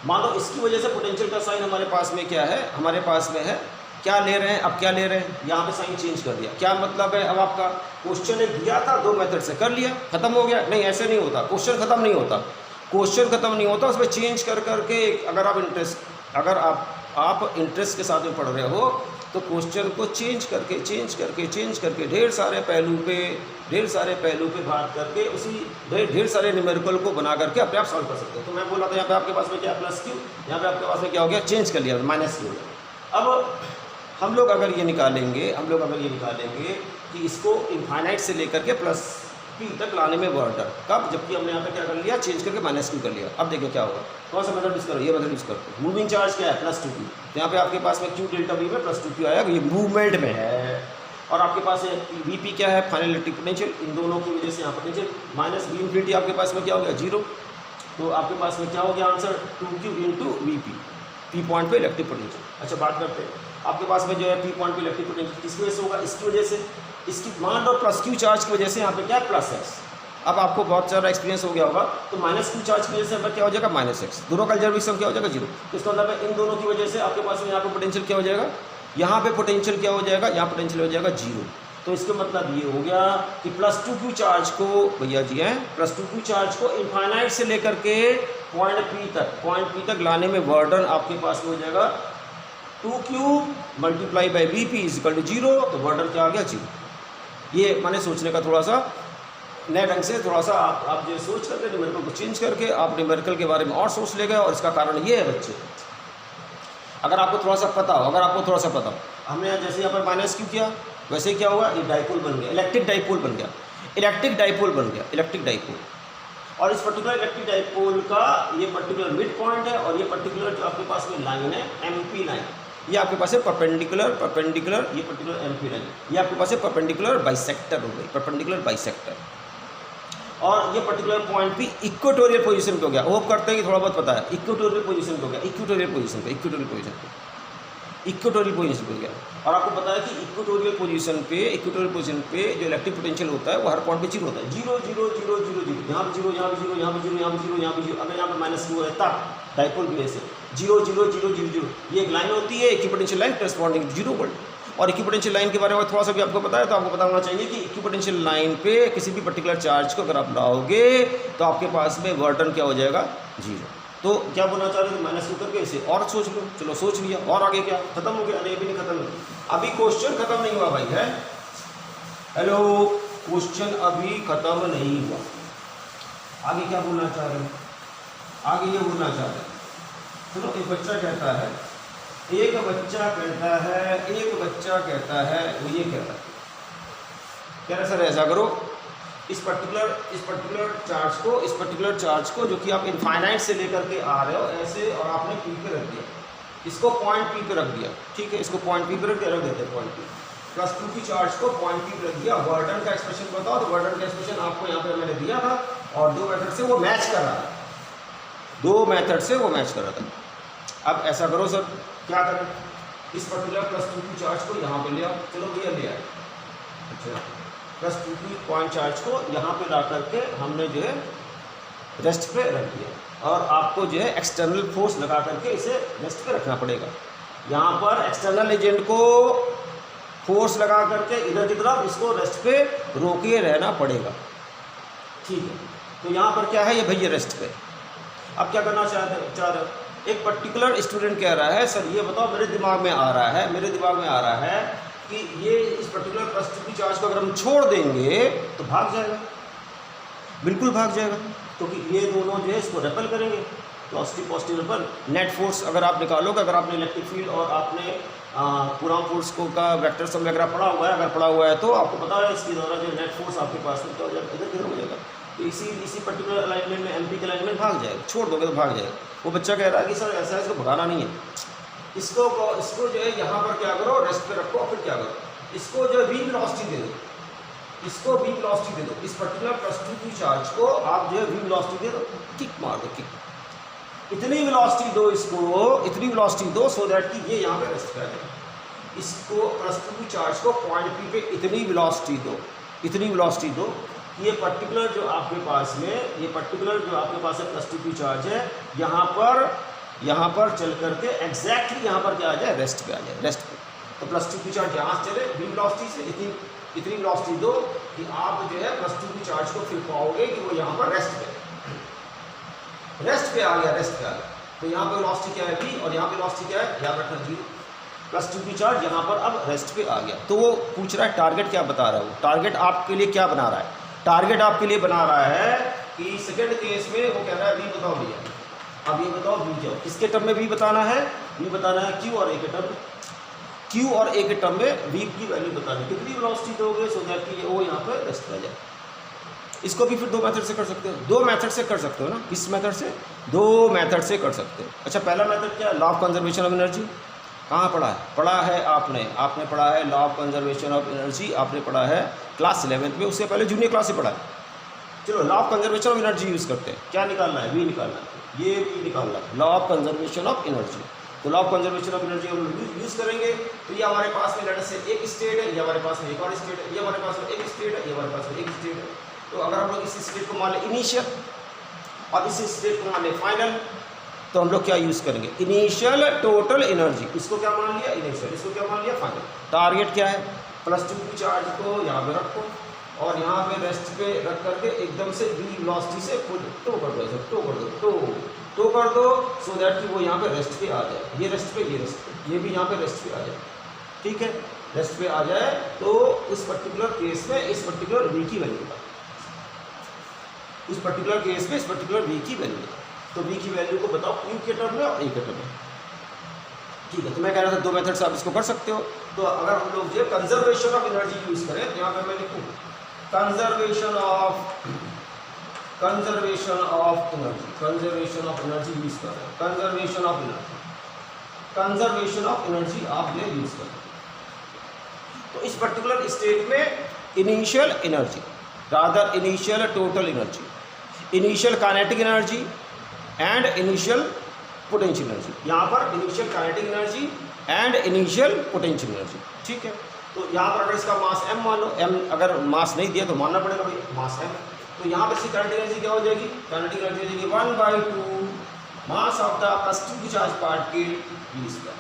मान लो इसकी वजह से पोटेंशियल का साइन हमारे पास में क्या है, हमारे पास में है क्या ले रहे हैं, अब क्या ले रहे हैं, यहाँ पे साइन चेंज कर दिया। क्या मतलब है, अब आपका क्वेश्चन एक दिया था 2 मेथड से कर लिया, खत्म हो गया। नहीं, ऐसे नहीं होता, क्वेश्चन खत्म नहीं होता, उसमें चेंज कर करके अगर आप आप इंटरेस्ट के साथ में पढ़ रहे हो तो क्वेश्चन को चेंज करके ढेर सारे पहलू पे बात करके उसी ढेर सारे न्यूमेरिकल को बना करके अपने आप सॉल्व कर सकते हो। तो मैं बोला था यहाँ पे आपके पास में क्या प्लस क्यू, यहाँ पे आपके पास में क्या हो गया, चेंज कर लिया, माइनस क्यू। अब हम लोग अगर ये निकालेंगे कि इसको इनफाइनाइट से लेकर के प्लस पी तक लाने में वर्डर कब, जबकि हमने यहाँ पे क्या कर लिया, चेंज करके माइनस क्यू कर लिया। अब देखिए क्या होगा, कौन सा मेथड यूज करो, ये मेथड यूज करते। मूविंग चार्ज क्या है, प्लस 2 क्यू। यहाँ पे आपके पास में क्यू डेल्टा वी में प्लस 2 क्यू आया, ये मूवमेंट में है। और आपके पास वी पी क्या है, फाइनल इलेक्ट्रिक पोटेंशियल, इन दोनों की वजह से यहाँ पोटेंशियल माइनस वी इन्फिनिटी आपके पास में क्या हो गया, 0। तो आपके पास में क्या हो गया answer, 2q into V P point पे इलेक्ट्रिक पोटेंशियल। अच्छा बात करते हैं, आपके पास में जो है पी पॉइंट पे इलेक्ट्रिक पोटेंशियल किस वजह से होगा, इसकी वजह से, इसकी मान लो प्लस क्यू चार्ज की वजह से यहाँ पे क्या है, प्लस एक्स। अब आपको बहुत सारा एक्सपीरियंस हो गया होगा, तो माइनस क्यू चार्ज की वजह से यहाँ पर क्या हो जाएगा, माइनस एक्स। दोनों का कंजर्वेशन क्या हो जाएगा, 0। तो इसका मतलब है इन दोनों की वजह से आपके पास में यहाँ पे पोटेंशियल क्या हो जाएगा, यहाँ पे पोटेंशियल क्या हो जाएगा, यहाँ पोटेंशियल हो जाएगा 0। तो इसका मतलब ये हो गया कि प्लस 2q चार्ज को, भैया जी हैं, प्लस 2q चार्ज को इनफाइनाइट से लेकर के पॉइंट पी तक लाने में वर्डन आपके पास में हो जाएगा 2q multiply by V P is equal to 0। तो वर्डन क्या आ गया, 0। ये मैंने सोचने का थोड़ा सा नए ढंग से थोड़ा सा आप जो सोच करके न्यूमेरिकल को चेंज करके आप न्यूमेरिकल के बारे में और सोच ले गए। और इसका कारण ये है बच्चे, अगर आपको थोड़ा सा पता हो, हमने जैसे यहाँ पर माइनस क्यू किया, वैसे क्या हुआ, ये डाइपोल बन गया, इलेक्ट्रिक डाइपोल बन गया। और इस पर्टिकुलर इलेक्ट्रिक डाइपोल का ये पर्टिकुलर मिड पॉइंट है, और ये पर्टिकुलर जो आपके पास में लाइन है एमपी लाइन, ये आपके पास है परपेंडिकुलर, ये पर्टिकुलर एमपी लाइन, ये आपके पास है परपेंडिकुलर बाइसेक्टर हो गई, परपेंडिकुलर बाइसेक्टर। और ये पर्टिकुलर पॉइंट भी इक्वेटोरियल पोजीशन पे हो गया। होप करते हैं कि थोड़ा बहुत पता है, इक्वेटोरियल पोजीशन पे हो गया, इक्वेटोरियल पोजीशन पे हो गया। और आपको पता है कि इक्वेटोरियल पोजीशन पे जो इलेक्ट्रिक पोटेंशियल होता है वो हर पॉइंट पे 0 होता है, 0 0 0 0 0, यहाँ पे 0, यहाँ पे 0, यहाँ पे 0, यहाँ पे 0, यहाँ पे 0। अगर यहाँ पे माइनस क्यू रहता डाइपोल की वजह से 0 0 0 0 0, ये एक लाइन होती है इक्विपोटेंशियल लाइन करस्पॉन्डिंग 0 वोल्ट। और इक्विपोटेंशियल लाइन के बारे में थोड़ा सा भी आपको पता है, तो आपको पता होना चाहिए कि इक्विपोटेंशियल लाइन पे किसी भी पर्टिकुलर चार्ज को अगर आप लाओगे तो आपके पास में वर्डन क्या हो जाएगा, 0। तो क्या बोलना चाह रहे थे, माइनस क्यू करके इसे और सोच लो। चलो सोच लिया, और आगे क्या खत्म हो गया, नहीं अभी नहीं खत्म, अभी क्वेश्चन खत्म नहीं हुआ भाई है। हेलो, क्वेश्चन अभी खत्म नहीं हुआ। आगे क्या बोलना चाह रहे हैं, आगे ये बोलना चाह रहे हैं, चलो एक बच्चा कहता है, वो ये कह रहा सर ऐसा करो, इस पर्टिकुलर चार्ज को जो कि आप इनफाइनाइट से लेकर के आ रहे हो ऐसे, और आपने पी पे रख दिया, इसको पॉइंट पी पे रख दिया, ठीक है, इसको पॉइंट पी पे रख देते हैं, पॉइंट पी प्लस 2 की चार्ज को पॉइंट पी पे रख दिया। वर्डन का एक्सप्रेशन बताओ, तो वर्डन का एक्सप्रेशन आपको यहाँ पे मैंने दिया था, और दो मेथड से वो मैच कर रहा था, अब ऐसा करो सर, क्या करें, इस पर्टिकुलर प्लस 2 की चार्ज को यहाँ पे ले आओ, चलो भैया ले आए। अच्छा, प्लस 2 की पॉइंट चार्ज को यहाँ पे ला करके हमने जो है रेस्ट पे रख दिया, और आपको जो है एक्सटर्नल फोर्स लगा करके इसे रेस्ट पे रखना पड़ेगा। यहाँ पर एक्सटर्नल एजेंट को फोर्स लगा करके इधर की तरफ इसको रेस्ट पे रोके रहना पड़ेगा, ठीक है। तो यहाँ पर क्या है, ये भैया रेस्ट पे। अब क्या करना चाह रहे हो, एक पर्टिकुलर स्टूडेंट कह रहा है सर ये बताओ, मेरे दिमाग में आ रहा है कि ये इस पर्टिकुलर प्लस 2 की चार्ज को अगर हम छोड़ देंगे तो भाग जाएगा, बिल्कुल भाग जाएगा, क्योंकि ये दोनों जो है इसको रेपल करेंगे, पॉजिटिव रेपल। नेट फोर्स अगर आप निकालोगे, अगर आपने इलेक्ट्रिक फील्ड और आपने पूरा फोर्स को का वेक्टर सम वगैरह पढ़ा हुआ है तो आपको पता है इसके द्वारा जो नेट फोर्स आपके पास में क्या हो जाएगा, इधर हो जाएगा। तो इसी पर्टिकुलर अलाइनमेंट में एमपी के अलाइनमेंट भाग जाएगा, छोड़ दोगे तो भाग जाएगा। वो बच्चा कह रहा है कि सर ऐसा इसको भगाना नहीं है, इसको जो है यहाँ पर क्या करो, रेस्ट पे रखो, और फिर क्या करो, इसको जो है वी वेलोसिटी दे दो, इस पर्टिकुलर प्लस 2 की चार्ज को आप जो है वी वेलोसिटी दे दो, किक मार दो, इतनी वेलोसिटी दो सो दैट कि ये यहाँ पे रेस्ट कर जाए। इसको प्लस 2 की चार्ज को पॉइंट पी पे इतनी वेलोसिटी दो, ये पर्टिकुलर जो आपके पास है प्लस 2 की चार्ज है, यहाँ पर चल करके एग्जैक्टली यहाँ पर क्या आ जाए, रेस्ट पे आ जाए, रेस्ट पे। तो प्लस 2 की चार्ज यहाँ से चले वी वेलोसिटी से, इतनी वेलोसिटी दो कि आप जो है प्लस 2 की चार्ज को फिर पाओगे कि वो यहाँ पर रेस्ट पे आ गया। तो यहाँ पे वेलोसिटी क्या है v और यहाँ पे वेलोसिटी क्या है, याद रखना 0। +2p चार्ज यहाँ पर अब रेस्ट पे आ गया। तो वो पूछ रहा है टारगेट क्या बता रहा है, वो टारगेट आपके लिए क्या बना रहा है, टारगेट आपके लिए बना रहा है कि सेकेंड केस में वो कह रहा है v बताओ भैया। अब ये बताओ v क्या, किसके टर्म में v बताना है, v बताना है q और a के टर्म में, q और a के टर्म में v की वैल्यू बतानी, कितनी वेलोसिटी दोगे सो दैट कि वो यहाँ पर रेस्ट पे आ जाए। इसको भी फिर दो मेथड से कर सकते हो, दो मेथड से कर सकते हो ना, किस मेथड से, दो मेथड से कर सकते हो। अच्छा पहला मेथड क्या है, law of conservation of energy. कहाँ पढ़ा है आपने पढ़ा है law of conservation of energy, आपने पढ़ा है क्लास 11th में, उससे पहले जूनियर क्लास से पढ़ा है। चलो law of conservation of energy use करते हैं, क्या निकालना है, वी निकालना है, ये वी निकालना है, law of conservation of energy. तो law of conservation of energy हम यूज़ करेंगे। तो ये हमारे पास में लेटर से एक स्टेट है, ये हमारे पास में एक और स्टेट है, ये हमारे पास में एक स्टेट है, ये हमारे पास में एक स्टेट है। तो अगर हम लोग इस स्टेट को मान लें इनिशियल और इस स्टेट को मान लें फाइनल, तो हम लोग क्या यूज़ करेंगे, इनिशियल टोटल एनर्जी, इसको क्या मान लिया इनिशियल, इसको क्या मान लिया फाइनल। टारगेट क्या है, +2p चार्ज को यहाँ पे रखो और यहाँ पे रेस्ट पे रख करके एकदम से v वेलोसिटी से टो कर दो, ऐसे टो कर दो, टो कर दो सो दैट कि वो यहाँ पे रेस्ट पे आ जाए, ये रेस्ट पे, ये रेस्ट पे, ये भी यहाँ पे रेस्ट पे आ जाए, ठीक है, रेस्ट पे आ जाए। तो इस पर्टिकुलर केस में इस पर्टिकुलर v की वैल्यू का, इस पर्टिकुलर केस में इस पर्टिकुलर v की वैल्यू का, तो v की वैल्यू को बताओ q के टर्म में और a के टर्म में, ठीक है। तो मैं कह रहा था दो मेथड से आप इसको कर सकते हो। तो अगर हम लोग जो कंजर्वेशन ऑफ एनर्जी यूज करें तो यहाँ पे मैं लिखूँ कंजर्वेशन ऑफ एनर्जी यूज कर रहे हैं, कंजर्वेशन ऑफ एनर्जी आपने यूज कर रहे हैं। तो इस पर्टिकुलर स्टेट में initial energy rather initial total energy, initial kinetic energy and initial potential energy, यहाँ पर initial kinetic energy and initial potential energy, ठीक है। तो यहाँ पर अगर इसका मास m मान लो, m अगर मास नहीं दिया तो मानना पड़ेगा भाई मास m, तो यहाँ पर इसकी काइनेटिक एनर्जी क्या हो जाएगी, काइनेटिक एनर्जी हो जाएगी 1/2 mass of the +2p charge particle v²।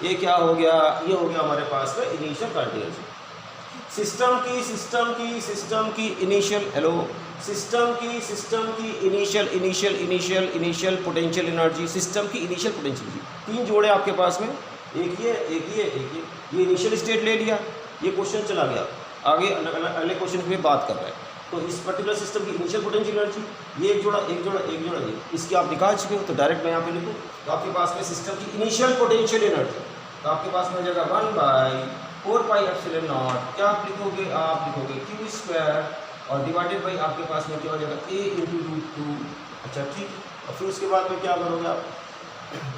ये क्या हो गया, ये हो गया हमारे पास में इनिशियल काइनेटिक एनर्जी। सिस्टम की इनिशियल, हेलो, सिस्टम की इनिशियल पोटेंशियल एनर्जी, सिस्टम की इनिशियल पोटेंशियल एनर्जी, तीन जोड़े आपके पास में, एक ये इनिशियल स्टेट ले लिया, ये क्वेश्चन चला गया आगे, अगले क्वेश्चन पे बात कर रहे हैं। तो इस पर्टिकुलर सिस्टम की इनिशियल पोटेंशियल एनर्जी, ये एक जोड़ा ये, इसकी आप निकाल चुके हो, तो डायरेक्ट मैं यहाँ पे लिखूँ तो आपके पास में सिस्टम की इनिशियल पोटेंशियल एनर्जी, तो आपके पास में हो जाएगा 1/4πε0, क्या आप लिखोगे q² और डिवाइडेड बाई आपके पास में क्या हो जाएगा a × √2। अच्छा ठीक, और फिर उसके बाद में क्या करोगे आप,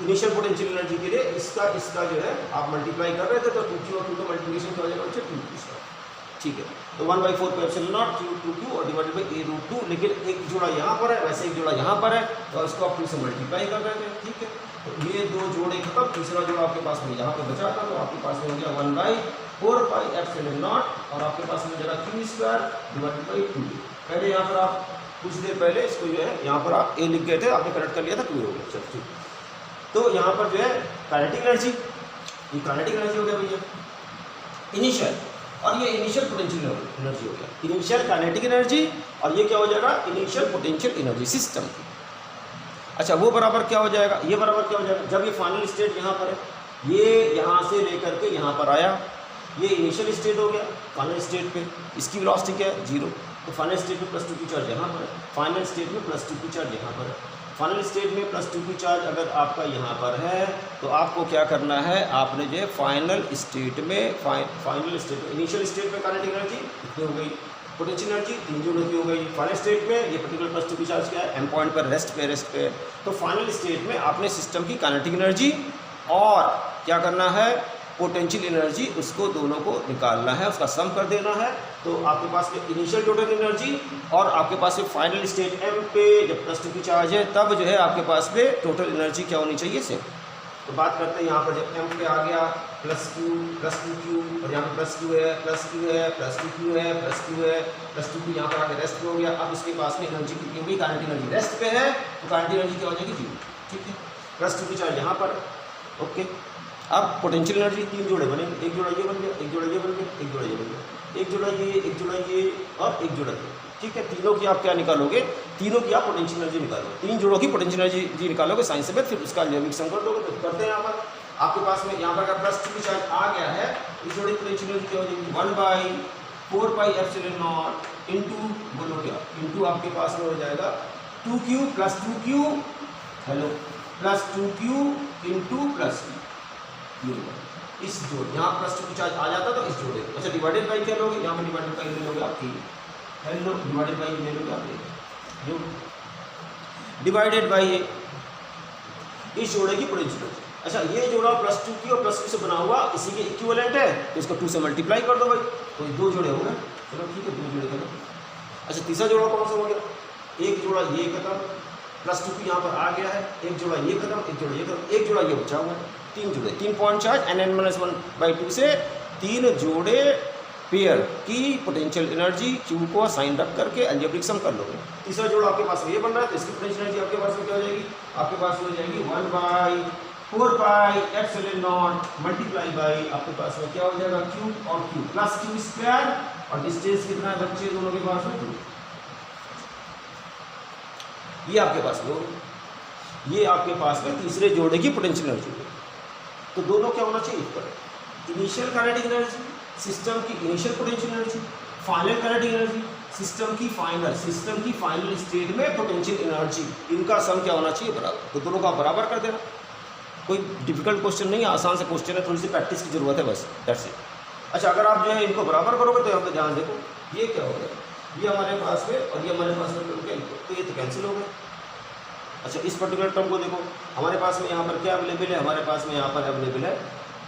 इनिशियल पोटेंशियल एनर्जी के लिए इसका जो है आप मल्टीप्लाई कर रहे थे, तो 2q और 2 का मल्टीप्लिकेशन क्या हो जाएगा बच्चे 2q², ठीक है। तो 1/4πε0 q और डिवाइडेड बाई a √2, लेकिन एक जोड़ा यहाँ पर है, वैसे एक जोड़ा यहाँ पर है, तो इसको आप 2 से मल्टीप्लाई कर रहे थे, ठीक है। तो ये दो जोड़े खत्म, तीसरा जोड़ा आपके पास में यहाँ पे बचा था, तो आपके पास में हो गया 1/4πε0 और आपके पास में जगह q² डिवाइडेड बाई 2। पहले यहाँ पर आप कुछ देर पहले इसको जो है यहाँ पर आप a लिख गए थे, आपने करेक्ट कर लिया था, 2 हो गया, चल ठीक। तो यहाँ पर जो है काइनेटिक एनर्जी, ये काइनेटिक एनर्जी हो गया भैया इनिशियल, और ये इनिशियल पोटेंशियल एनर्जी हो गया, इनिशियल काइनेटिक एनर्जी, और ये क्या हो जाएगा इनिशियल पोटेंशियल एनर्जी सिस्टम की। अच्छा वो बराबर क्या हो जाएगा, ये बराबर क्या हो जाएगा, जब ये फाइनल स्टेट यहाँ पर है, ये यहाँ से लेकर के यहाँ पर आया, ये इनिशियल स्टेट हो गया, फाइनल स्टेट पे इसकी वेलोसिटी क्या है 0, तो फाइनल स्टेट में +2p चार्ज यहाँ पर है, फाइनल स्टेट में +2p चार्ज यहाँ पर है, फाइनल स्टेट में +2p चार्ज अगर आपका यहाँ पर है, तो आपको क्या करना है, आपने जो है फाइनल स्टेट में इनिशियल स्टेट में काइनेटिक एनर्जी कितनी हो गई, पोटेंशियल एनर्जी 3 जूल की हो गई, फाइनल स्टेट में ये पर्टिकुलर +2p चार्ज क्या है, m पॉइंट पर रेस्ट पे, तो फाइनल स्टेट में आपने सिस्टम की काइनेटिक एनर्जी और क्या करना है पोटेंशियल एनर्जी, उसको दोनों को निकालना है, उसका सम कर देना है। तो आपके पास में इनिशियल टोटल एनर्जी और आपके पास में फाइनल स्टेट m पे जब +2p चार्ज है, तब जो है आपके पास में टोटल एनर्जी क्या होनी चाहिए सेम। तो बात करते हैं यहाँ पर जब m पे आ गया +2q और यहाँ पे +q है +2q है +2p यहाँ पर आके रेस्ट पे हो गया। अब इसके पास में एनर्जी कितनी होगी, काइनेटिक एनर्जी रेस्ट पे है, तो काइनेटिक एनर्जी क्या हो जाएगी 0, ठीक है। +2p चार्ज यहाँ पर, ओके। अब पोटेंशियल एनर्जी 3 जोड़े बनेंगे, एक जोड़ा ये बन गया, एक जोड़ा ये बन गया, एक जोड़ा ये बन गया, एक जोड़ा ये और एक जोड़ा ये, ठीक है, तीनों की आप क्या निकालोगे, तीनों की आप पोटेंशियल एनर्जी निकालोगे, 3 जोड़ों की पोटेंशियल एनर्जी निकालोगे साइन से, फिर उसका एल्जेब्रिक सम कर दोगे। तो करते हैं यहाँ पर आपके पास में, यहाँ पर अगर प्लस 2 चार्ज आ गया है, इस जोड़े की पोटेंशियल एनर्जी क्या हो जाएगी 1/4 पाई एप्सिलॉन नॉट इनटू, बोलो क्या, इनटू आपके पास में हो जाएगा 2q plus 2q, hello, plus 2q into plus q, इस जोड़, यहाँ प्लस 2 चार्ज आ जाता तो इस जोड़े, अच्छा डिवाइडेड बाई क्या लोगे, यहाँ पर डिवाइडेड बाई ले लोगे आपकी, हेलो, डिवाइडेड बाई ले लोगे आप, जो डिवाइडेड बाई इस जोड़े की पोटेंशियल एनर्जी। अच्छा ये जोड़ा प्लस 2q और प्लस 2 से बना हुआ इसी के इक्विवेलेंट है, तो इसको 2 से मल्टीप्लाई कर दो भाई, तो ये 2 जोड़े हो गए, चलो ठीक है 2 जोड़े करो। अच्छा तीसरा जोड़ा कौन सा हो गया, एक जोड़ा ये खत्म, प्लस 2q यहाँ पर आ गया है, एक जोड़ा ये खत्म, एक जोड़ा ये खत्म, एक जोड़ा ये बचा हुआ है, 3 जोड़े, 3 पॉइंट चार्ज n(n-1/2) से 3 जोड़े पेयर की पोटेंशियल एनर्जी q को साइन रख करके अलजेब्रिक सम कर लोगे। तीसरा जोड़ा आपके पास ये बन रहा है, तो इसकी पोटेंशियल एनर्जी आपके पास में क्या हो जाएगी, आपके पास हो जाएगी 1/4 pi epsilon not multiply by आपके पास में क्या हो जाएगा q और q प्लस q स्क्वायर, और डिस्टेंस कितना है बच्चे दोनों के पास में 2, ये आपके पास में, ये आपके पास में तीसरे जोड़े की पोटेंशियल एनर्जी है। तो दोनों क्या होना चाहिए equal, initial kinetic energy, system की initial potential energy, final kinetic energy, system की फाइनल स्टेट में पोटेंशियल एनर्जी, इनका सम क्या होना चाहिए बराबर, तो दोनों का बराबर कर देना। कोई डिफिकल्ट क्वेश्चन नहीं है, आसान से क्वेश्चन है, थोड़ी सी प्रैक्टिस की जरूरत है बस, दैट्स इट। अच्छा अगर आप जो है इनको बराबर करोगे तो यहाँ पे ध्यान देखो, ये क्या हो गया, ये हमारे पास में और ये हमारे पास में, तो ये तो कैंसिल हो गए। अच्छा इस पर्टिकुलर टर्म को देखो, हमारे पास में यहाँ पर क्या अवेलेबल है, हमारे पास में यहाँ पर अवेलेबल है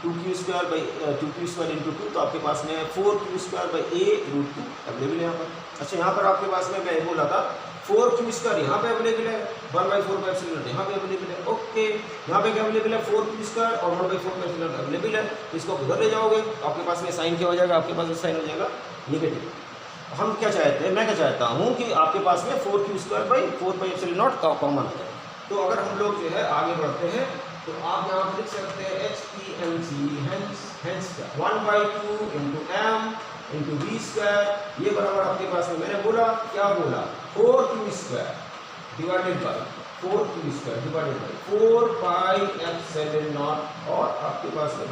2q square by 2q square into 2, तो आपके पास में 4q square by a√2 available है यहाँ पर। अच्छा यहाँ पर आपके पास में मैं बोला था 4q स्क्वायर यहाँ पे अवेलेबल है, 1/4 पाई एप्सिलॉन नॉट यहाँ पे अवेलेबल है, ओके यहाँ पे क्या अवेलेबल है 4q स्क्वायर और 1/4 पाई एप्सिलॉन नॉट अवेलेबल है, तो इसको उधर ले जाओगे तो आपके पास में साइन क्या हो जाएगा, आपके पास में साइन हो जाएगा निगेटिव। हम क्या चाहते हैं, मैं क्या चाहता हूँ कि आपके पास में 4q square by 4 pi epsilon not का कॉमन आ जाए। तो अगर हम लोग जो है आगे बढ़ते हैं तो आप यहाँ पर लिख सकते हैं HPMC hence 1/2 into m into V square, ये बराबर आपके पास में मैंने बोला क्या बोला 4q square divided by 4q square divided by 4 pi epsilon not, और आपके पास में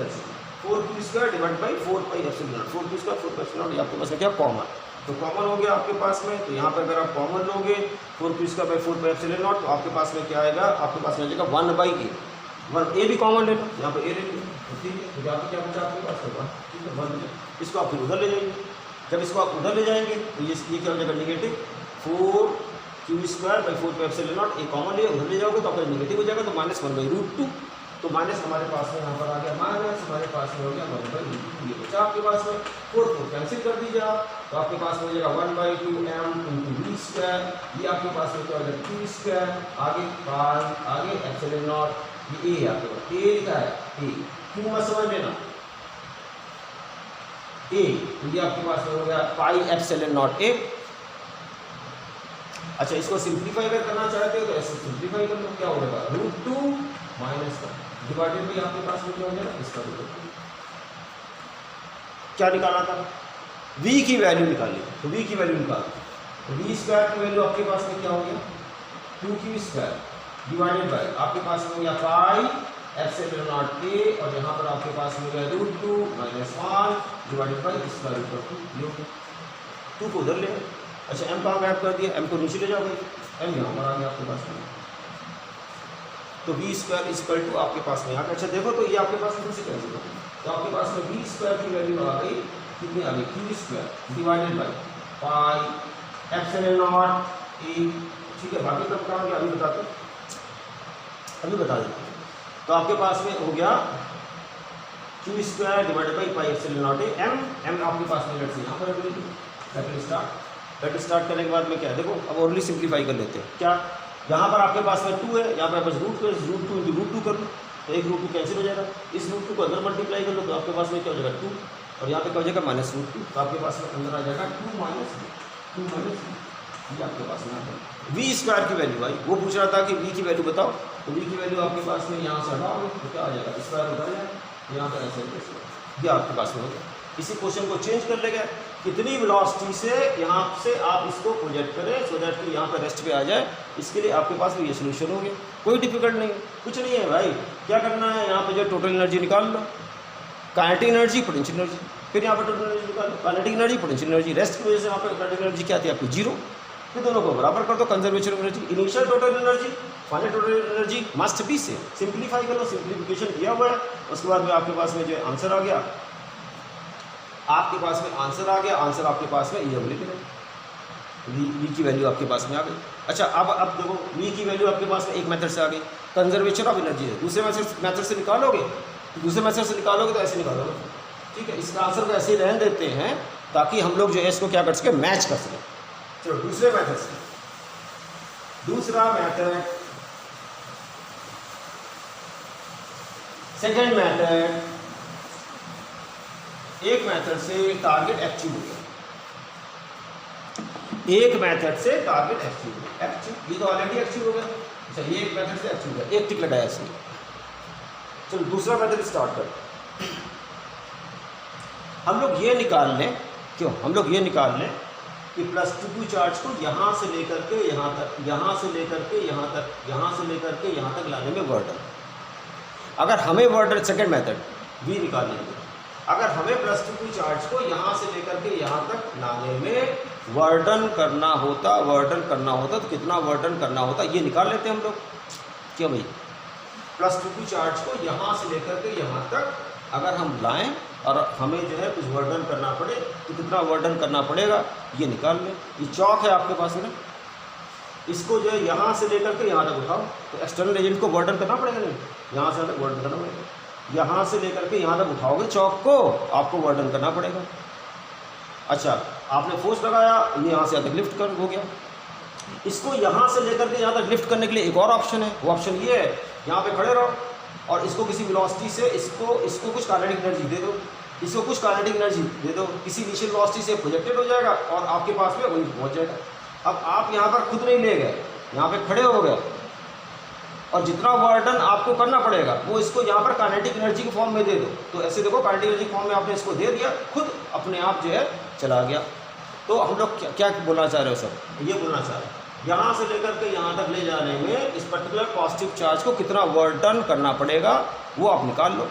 4q square divide by 4 pi epsilon not, 4q square 4 pi epsilon not, ये आपके पास में क्या कॉमन, तो कॉमन हो गया आपके पास में। तो यहाँ पर अगर आप कॉमन लोगे 4q square by 4 pi epsilon not, तो आपके पास में क्या आएगा, आपके पास में आ जाएगा 1/a, 1a भी कॉमन ले लो, यहाँ पर a ले लो, ठीक है, तो यहाँ पे क्या बचा आपके पास में 1, ठीक है 1, इसको आप फिर उधर ले जाएंगे, जब इसको आप उधर ले जाएंगे तो ये क्या हो जाएगा negative 4q square by 4 pi epsilon not, A common ले उधर ले जाओगे तो आपका निगेटिव हो जाएगा, तो -1/√2, तो माइनस हमारे पास में यहाँ पर आ गया माइनस, हमारे पास में हो गया 1/√2, ये बचा आपके पास में 4 कैंसिल कर दीजिए आप, तो आपके पास में हो जाएगा 1/2m इंटू वी स्क्वायर, ये आपके पास में क्या हो जाएगा q स्क्वायर, आगे पाई आगे एप्सिलॉन नॉट, ये a आपके पास a लिखा है a, क्यों मत समझ लेना a, तो ये आपके पास में हो गया पाई एप्सिलॉन नॉट a। अच्छा इसको सिंप्लीफाई अगर करना चाहते हो तो ऐसे सिंप्लीफाई कर लो, क्या हो जाएगा √2 माइनस डिवाइडेड भी आपके पास में क्या हो जाएगा इसका √2, क्या निकालना था v की वैल्यू निकाली, तो v की वैल्यू निकाल, तो v स्क्वायर की वैल्यू आपके पास में क्या हो गया 2q स्क्वायर डिवाइडेड बाई आपके पास में हो गया पाई एप्सिलॉन नॉट a, और यहाँ पर आपके पास में हो गया √2 माइनस 1 डिवाइडेड बाई इसका √2, 2 को उधर ले, अच्छा m कहाँ गायब कर दिया, m को नीचे ले जाओ भाई, m यहाँ पर आ गया आपके पास में, तो v स्क्वायर इक्वल टू आपके पास में आ गया। अच्छा देखो तो ये आपके पास में से कैंसिल हो, तो आपके पास में v स्क्वायर की वैल्यू आ गई कितनी आ गई q square divided by pi epsilon not a, ठीक है, बाकी कब बताओगे अभी बताते, अभी बता देते। तो आपके पास में हो गया q square divided by pi epsilon not a, m आपके पास में लेट्स से यहाँ पर लेट स्टार्ट करने के बाद में क्या देखो, अब ओरली सिंप्लीफाई कर लेते हैं, क्या यहाँ पर आपके पास में 2 है, यहाँ पर बस √2 इंटू √2 कर लो, तो एक √2 कैंसिल हो जाएगा, इस √2 को अंदर मल्टीप्लाई कर लो तो आपके पास में क्या हो जाएगा 2, और यहाँ पे क्या हो जाएगा -√2, तो आपके पास में अंदर आ जाएगा 2 माइनस, ये आपके पास में आता है। वी स्क्वायर की वैल्यू आई, वो पूछ रहा था कि वी की वैल्यू बताओ, तो वी की वैल्यू आपके पास में यहाँ से हटाओगे तो क्या आ जाएगा स्क्वायर उधर जाएगा, यहाँ पर ऐसे ये आपके पास में हो गया। इसी क्वेश्चन को चेंज कर लेगा कितनी वेलोसिटी से यहाँ से आप इसको प्रोजेक्ट करें सो दैट कि यहाँ पर रेस्ट पे आ जाए। इसके लिए आपके पास में ये सोल्यूशन हो गया, कोई डिफिकल्ट नहीं, कुछ नहीं है भाई। क्या करना है, यहाँ पे जो टोटल एनर्जी निकाल लो, काइनेटिक एनर्जी, पोटेंशियल एनर्जी, फिर यहाँ पर टोटल एनर्जी निकाल लो, kinetic energy, potential energy. Rest की वजह से यहाँ पर काइनेटिक एनर्जी क्या थी आपकी, जीरो। फिर दोनों को बराबर कर दो, conservation energy, initial total energy, final total energy must be से सिंप्लीफाई कर लो, सिंप्लीफिकेशन किया हुआ है। उसके बाद में आपके पास में जो आंसर आ गया, आपके पास में आंसर आ गया, आंसर आपके पास में ये लिख वी की वैल्यू आपके पास में आ गई। अच्छा अब देखो वी की वैल्यू आपके पास में एक मेथड से आ गई, कंजर्वेशन ऑफ एनर्जी है। दूसरे मेथड से निकालोगे, दूसरे मेथड से निकालोगे तो ऐसे निकालोगे, ठीक है। इसका आंसर को ऐसे ही रहने देते हैं ताकि हम लोग जो है इसको क्या कर सके, मैच कर सकें। चलो दूसरे मेथड से, दूसरा मेथड, सेकेंड मेथड, एक मेथड से टारगेट अचीव हो गया, एक मेथड से टारगेट अचीव हो गया, ये तो ऑलरेडी अचीव हो गया। अच्छा ये एक मेथड से अचीव हो गया, एक टिक लगाया इसमें। चलो दूसरा मेथड स्टार्ट कर। हम लोग ये निकाल लें, क्यों हम लोग ये निकाल लें कि +2 चार्ज को यहाँ से लेकर के यहाँ तक, यहाँ से लेकर के यहाँ तक, यहाँ से लेकर के यहाँ तक लाने में वर्डन, अगर हमें वर्डन, सेकेंड मेथड वी निकाल लेंगे, अगर हमें +2 चार्ज को यहाँ से लेकर के यहाँ तक लाने में वर्डन करना होता, वर्डन करना होता तो कितना वर्डन करना होता, ये निकाल लेते हैं हम लोग। क्यों भाई, +2 चार्ज को यहाँ से लेकर के यहाँ तक अगर हम लाएं और हमें जो है कुछ वर्डन करना पड़े तो कितना वर्डन करना पड़ेगा, ये निकाल लें। ये चौक है आपके पास में ना, इसको जो है यहाँ से लेकर के यहाँ तक उठाओ तो एक्सटर्नल एजेंट को वर्डन करना पड़ेगा, नहीं यहाँ से वर्डन करना पड़ेगा। यहाँ से लेकर के यहाँ तक उठाओगे चौक को, आपको वर्डन करना पड़ेगा। अच्छा आपने फोर्स लगाया, ये यहाँ से यहाँ तक लिफ्ट कर हो गया। इसको यहाँ से लेकर के यहाँ तक लिफ्ट करने के लिए एक और ऑप्शन है, वो ऑप्शन ये है, यहाँ पे खड़े रहो और इसको किसी वेलोसिटी से इसको कुछ काइनेटिक एनर्जी दे दो, इसको कुछ काइनेटिक एनर्जी दे दो, किसी इनिशियल वेलोसिटी से प्रोजेक्टेड हो जाएगा और आपके पास में वहीं पहुँच जाएगा। अब आप यहाँ पर खुद नहीं ले गए, यहाँ पे खड़े हो गए और जितना वर्डन आपको करना पड़ेगा वो इसको यहाँ पर काइनेटिक एनर्जी के फॉर्म में दे दो। तो ऐसे देखो काइनेटिक एनर्जी के फॉर्म में आपने इसको दे दिया, खुद अपने आप जो है चला गया। तो हम लोग क्या बोलना चाह रहे हो सर, ये बोलना चाह रहे हैं यहाँ से लेकर के यहाँ तक ले जाने में इस पर्टिकुलर पॉजिटिव चार्ज को कितना वर्डन करना पड़ेगा वो आप निकाल लो।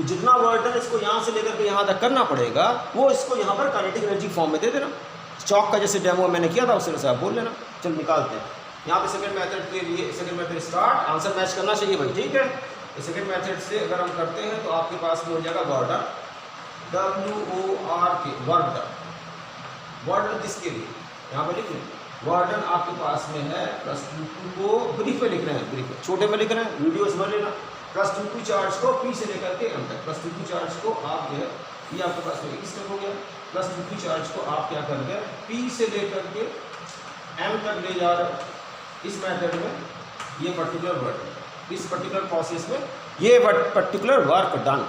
जितना वर्डन इसको यहाँ से लेकर के यहाँ तक करना पड़ेगा वो इसको यहाँ पर काइनेटिक एनर्जी फॉर्म में दे देना। चौक का जैसे डेमो मैंने किया था उस तरह से आप बोल लेना। चल निकालते हैं यहाँ पे सेकंड मेथड के लिए, second method start, answer match करना चाहिए भाई, ठीक है। तो सेकंड मेथड से अगर हम करते हैं तो आपके पास में हो जाएगा वर्डन, WORK, वर्डन। वर्डन किसके लिए, यहाँ पे लिख लें, वर्डन आपके पास में है +2 को ब्रीफ में लिख रहे हैं, ब्रीफ छोटे में लिख रहे हैं, वीडियो समझ लेना। +2 चार्ज को P से लेकर के M तक, +2 चार्ज को आप जो है, ये आपके पास में इस तक हो गया। +2 चार्ज को आप क्या कर गए, P से लेकर के M तक ले जा रहे हो। इस मेथड में ये पर्टिकुलर वर्क, इस पर्टिकुलर प्रोसेस में ये पर्टिकुलर वर्क डन।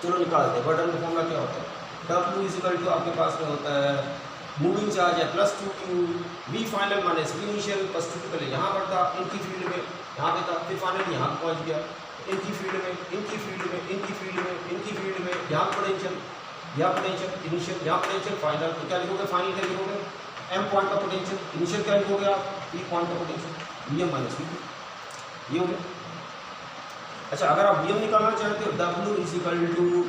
चलो निकालते हैं, वर्डन का फॉर्मूला क्या होता है, W = आपके पास में होता है मूविंग चार्ज है +2Q, V final minus V initial, +2 पहले यहाँ पर था, इनकी फील्ड में यहाँ पे था, फिर फाइनल यहाँ पहुँच गया, इनकी फील्ड में, इनकी फील्ड में, इनकी फील्ड में, इनकी फील्ड में, यहाँ पोटेंशियल, यहाँ पोटेंशियल इनिशियल, यहाँ पोटेंशियल फाइनल। तो क्या लिखोगे, फाइनल क्या लिखोगे, M पॉइंट का पोटेंशियल, इनिशियल क्या लिखोगे आप, P पॉइंट का पोटेंशियल, VM माइनस V, ये हो गया। अच्छा अगर आप VM निकालना चाहते हो, W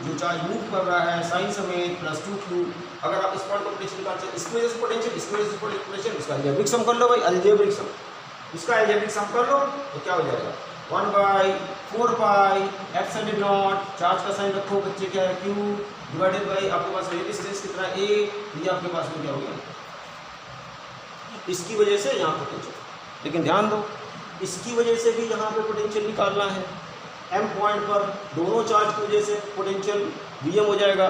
जो चार्ज मूव कर रहा है साइन समेत +2Q, अगर आप इस पॉइंट का पोटेंशियल निकालना चाहते हो, इसकी वजह से पोटेंशियल, इसकी वजह से पोटेंशियल, इसका अलजेब्रिक सम कर लो भाई, अलजेब्रिक सम, इसका अलजेब्रिक सम कर लो तो क्या हो जाएगा, 1/4 पाई ε0, चार्ज का साइन रखो बच्चे क्या है Q, डिवाइडेड बाई आपके पास रेजिस्टेंस कितना A, ये आपके पास में क्या हो गया, इसकी वजह से यहाँ पोटेंशियल। लेकिन ध्यान दो, इसकी वजह से भी यहाँ पे पोटेंशियल निकालना है, M पॉइंट पर दोनों चार्ज की वजह से पोटेंशियल VM हो जाएगा,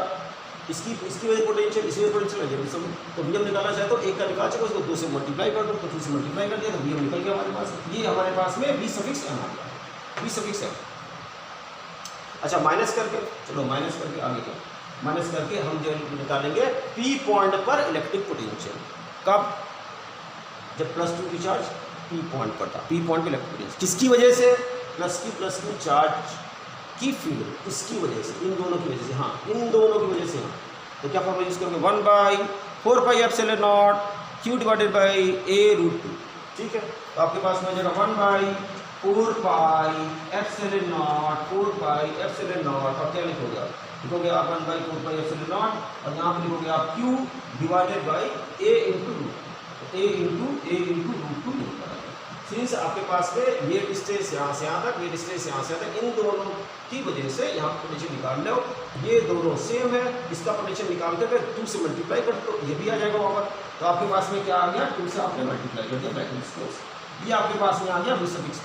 इसकी वजह पोटेंशियल, इसी वजह पोटेंशियल है सब। तो VM निकालना चाहे तो एक का निकाल चुका, उसको 2 से मल्टीप्लाई कर दो, तो 2 से मल्टीप्लाई कर दिया तो VM निकल गया हमारे पास। ये हमारे पास में V∑M आ गया, V∑M। अच्छा माइनस करके, चलो माइनस करके आगे क्या, माइनस करके हम जो निकालेंगे P पॉइंट पर इलेक्ट्रिक पोटेंशियल, कब, जब +2 की चार्ज P पॉइंट पर था, P पॉइंट पर इलेक्ट्रिक पोटेंशियल किसकी वजह से, +2 चार्ज की फील्ड, इसकी वजह से, इन दोनों की वजह से, हाँ इन दोनों की वजह से, तो क्या फॉर्मूला यूज़ करोगे 1/4πε0 q डिवाइडेड बाई a√2। ठीक है, तो आपके पास में हो जाएगा 1/4πε0 और क्या लिखोगे आप? लिखोगे आप 1/4πε0 और यहाँ पर लिखोगे आप q divided by a into √2 लिखोगे। सिंस आपके पास में ये डिस्टेंस यहाँ से यहाँ तक, ये डिस्टेंस यहाँ से यहाँ तक, इन दोनों की वजह से यहाँ पोटेंशियल निकाल लो। ये दोनों सेम है, इसका पोटेंशियल निकाल कर 2 से मल्टीप्लाई कर दो, ये भी आ जाएगा वहाँ। तो आपके पास में क्या आ गया? 2 से आपने मल्टीप्लाई कर दिया ब्रैकेट क्लोज। ये आपके पास में आ गया v सफिक्स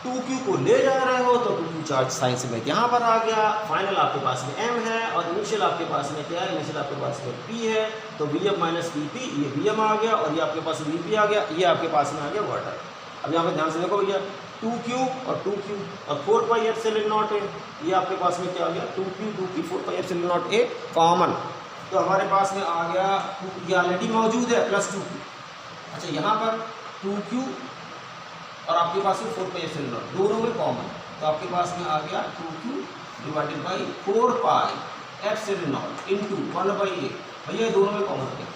2q को ले जा रहे हो तो 2q चार्ज साइन से में यहाँ पर आ गया। फाइनल आपके पास में m है और इनिशियल आपके पास में क्या है? इनिशियल आपके पास में p है, तो vm माइनस vp, ये vm आ गया और ये आपके पास vp आ गया, ये आपके पास में आ गया वाटर। अब यहाँ पे ध्यान से देखो भैया 2q और 2q और 4πε0 है, ये आपके पास में क्या आ गया? 2q 4πε0 a कॉमन, तो हमारे पास में आ गया, ये ऑलरेडी मौजूद है प्लस 2q। अच्छा, यहाँ पर 2q और आपके पास में 4πε0 दोनों में कॉमन, तो आपके पास में आ गया 2q divided by 4πε0 into 1/a। भैया दोनों में कॉमन हो गया,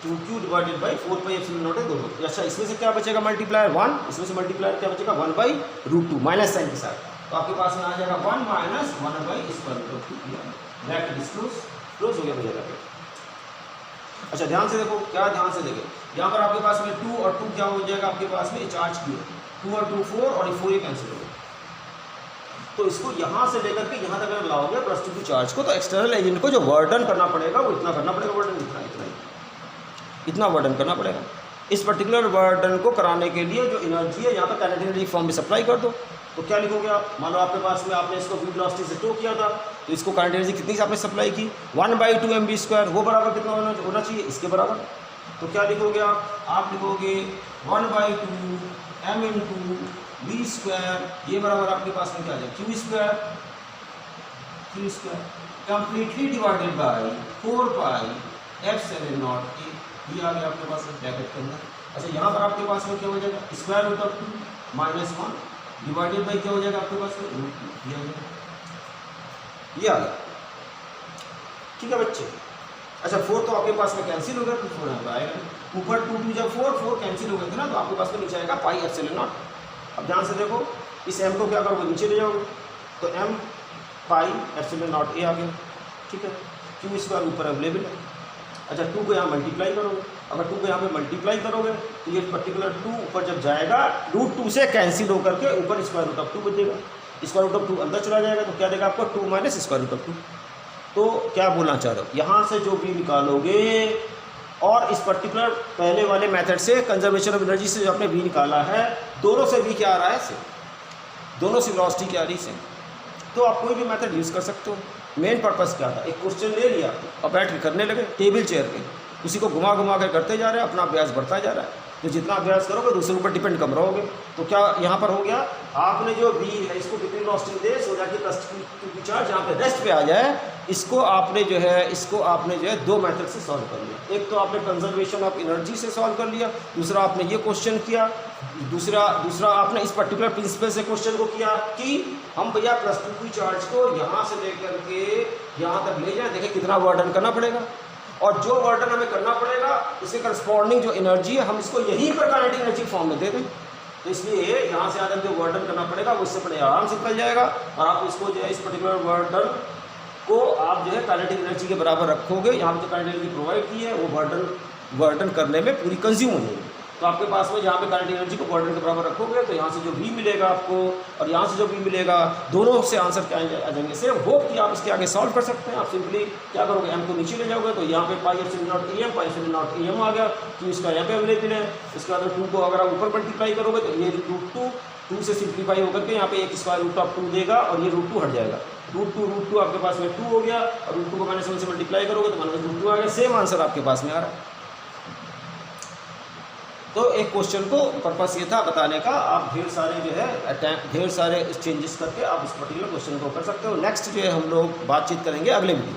2q डिवाइडेड बाई 4πε0 है दोनों। अच्छा, इसमें से क्या बचेगा? मल्टीप्लायर 1, इसमें से मल्टीप्लायर क्या बचेगा? 1/√2 माइनस साइन के साथ, तो आपके पास में आ जाएगा 1 माइनस 1/√2। ब्रैकेट क्लोज हो गया भैया। अच्छा, ध्यान से देखो, क्या ध्यान से देखें, यहाँ पर आपके पास में 2 और 2 क्या हो जाएगा? आपके पास में चार्ज q है, 2 और 2 4 और ये 4 ये कैंसिल हो गया। तो इसको यहाँ से लेकर के यहाँ तक अगर लाओगे प्लस 2 की चार्ज को, तो एक्सटर्नल एजेंट को जो वर्डन करना पड़ेगा वो इतना करना पड़ेगा, वर्डन इतना वर्डन करना पड़ेगा। इस पर्टिकुलर वर्डन को कराने के लिए जो एनर्जी है यहाँ पर काइनेटिक एनर्जी फॉर्म में सप्लाई कर दो। तो क्या लिखोगे आप? मान लो आपके पास में आपने इसको वी वेलोसिटी से टो किया था, तो इसको काइनेटिक एनर्जी कितनी से आपने सप्लाई की? 1/2 mv², वो बराबर कितना होना चाहिए? इसके बराबर। तो क्या लिखोगे आप? आप लिखोगे 1/2 m इंटू v², ये बराबर आपके पास में क्या आ जाए? q² कंप्लीटली डिवाइडेड बाई 4πε0 ये आ गया आपके पास में ब्रैकेट के अंदर। अच्छा, यहाँ पर आपके पास में क्या हो जाएगा? √2 माइनस 1 डिवाइडेड बाई क्या हो जाएगा आपके पास में? √2 ये आ गया। ठीक है बच्चे। अच्छा, 4 तो आपके पास में कैंसिल हो गया, तो 4 यहाँ पर आएगा। ऊपर 2 2 जब 4 कैंसिल हो गए थे ना, तो आपके पास में नीचे आएगा πε0। अब ध्यान से देखो, इस m को क्या करोगे? नीचे ले जाओगे, तो m πε0 a आ गया। ठीक है, q² ऊपर अवेलेबल है। अच्छा, 2 को यहाँ मल्टीप्लाई करोगे, अगर 2 को यहाँ पे मल्टीप्लाई करोगे तो ये पर्टिकुलर 2 ऊपर जब जाएगा √2 से कैंसिल होकर के ऊपर √2 बचेगा, √2 अंदर चला जाएगा, तो क्या देगा आपको? 2 माइनस √2। तो क्या बोलना चाह रहे हो? यहाँ से जो भी निकालोगे और इस पर्टिकुलर पहले वाले मेथड से कंजर्वेशन ऑफ एनर्जी से जो आपने वी निकाला है, दोनों से वी क्या आ रहा है? सेम, दोनों से वेलोसिटी क्या आ रही है? सेम। तो आप कोई भी मेथड यूज़ कर सकते हो। मेन पर्पस क्या था? एक क्वेश्चन ले लिया और बैठ के करने लगे टेबल चेयर पे, उसी को घुमा घुमा कर करते जा रहे हैं, अपना अभ्यास बढ़ता जा रहा है। तो जितना अभ्यास करोगे दूसरे ऊपर डिपेंड कम रहोगे। तो क्या यहाँ पर हो गया? आपने जो वी है इसको कितनी वेलोसिटी दे सो जाके प्लस 2 की चार्ज यहाँ पे रेस्ट पे आ जाए, इसको आपने जो है 2 मेथड से सॉल्व कर लिया। एक तो आपने कंजर्वेशन ऑफ एनर्जी से सॉल्व कर लिया, दूसरा आपने ये क्वेश्चन किया, दूसरा आपने इस पर्टिकुलर प्रिंसिपल से क्वेश्चन को किया कि हम भैया प्लस 2 की चार्ज को यहाँ से लेकर के यहाँ तक ले जाए, देखें कितना वर्डन करना पड़ेगा, और जो वर्डन हमें करना पड़ेगा इसके करस्पॉन्डिंग जो एनर्जी है हम इसको यहीं पर काइनेटिक एनर्जी फॉर्म में दे दें। तो इसलिए यहाँ से आकर जो वर्डन करना पड़ेगा वो इससे बड़े आराम से निकल जाएगा, और आप इसको जो है इस पर्टिकुलर वर्डन को आप जो है काइनेटिक एनर्जी के बराबर रखोगे। यहाँ पर जो काइनेटिक एनर्जी प्रोवाइड की है वो वर्डन करने में पूरी कंज्यूम हो जाएगी। तो आपके पास में जहाँ पे काइनेटिक एनर्जी को वर्डन के बराबर रखोगे तो यहाँ से जो v मिलेगा आपको और यहाँ से जो v मिलेगा, दोनों से आंसर क्या आ जाएंगे? सिर्फ होप कि आप इसके आगे सॉल्व कर सकते हैं। आप सिंपली क्या करोगे? m को नीचे ले जाओगे, तो यहाँ पे πε0 em आ गया, कि इसका यहाँ पे अवेलेबल है। इसके बाद 2 को अगर आप ऊपर मल्टीप्लाई करोगे तो ये √2 से सिंप्लीफाई होकर के यहाँ पे एक √2 देगा और ये √2 हट जाएगा। √2 आपके पास में 2 हो गया, और √2 को -1 से मल्टीप्लाई करोगे तो -√2 आ गया। सेम आंसर आपके पास में आ रहा है। तो एक क्वेश्चन को पर्पस ये था बताने का, आप ढेर सारे चेंजेस करके आप इस पर्टिकुलर क्वेश्चन को कर सकते हो। नेक्स्ट जो है हम लोग बातचीत करेंगे अगले वीडियो।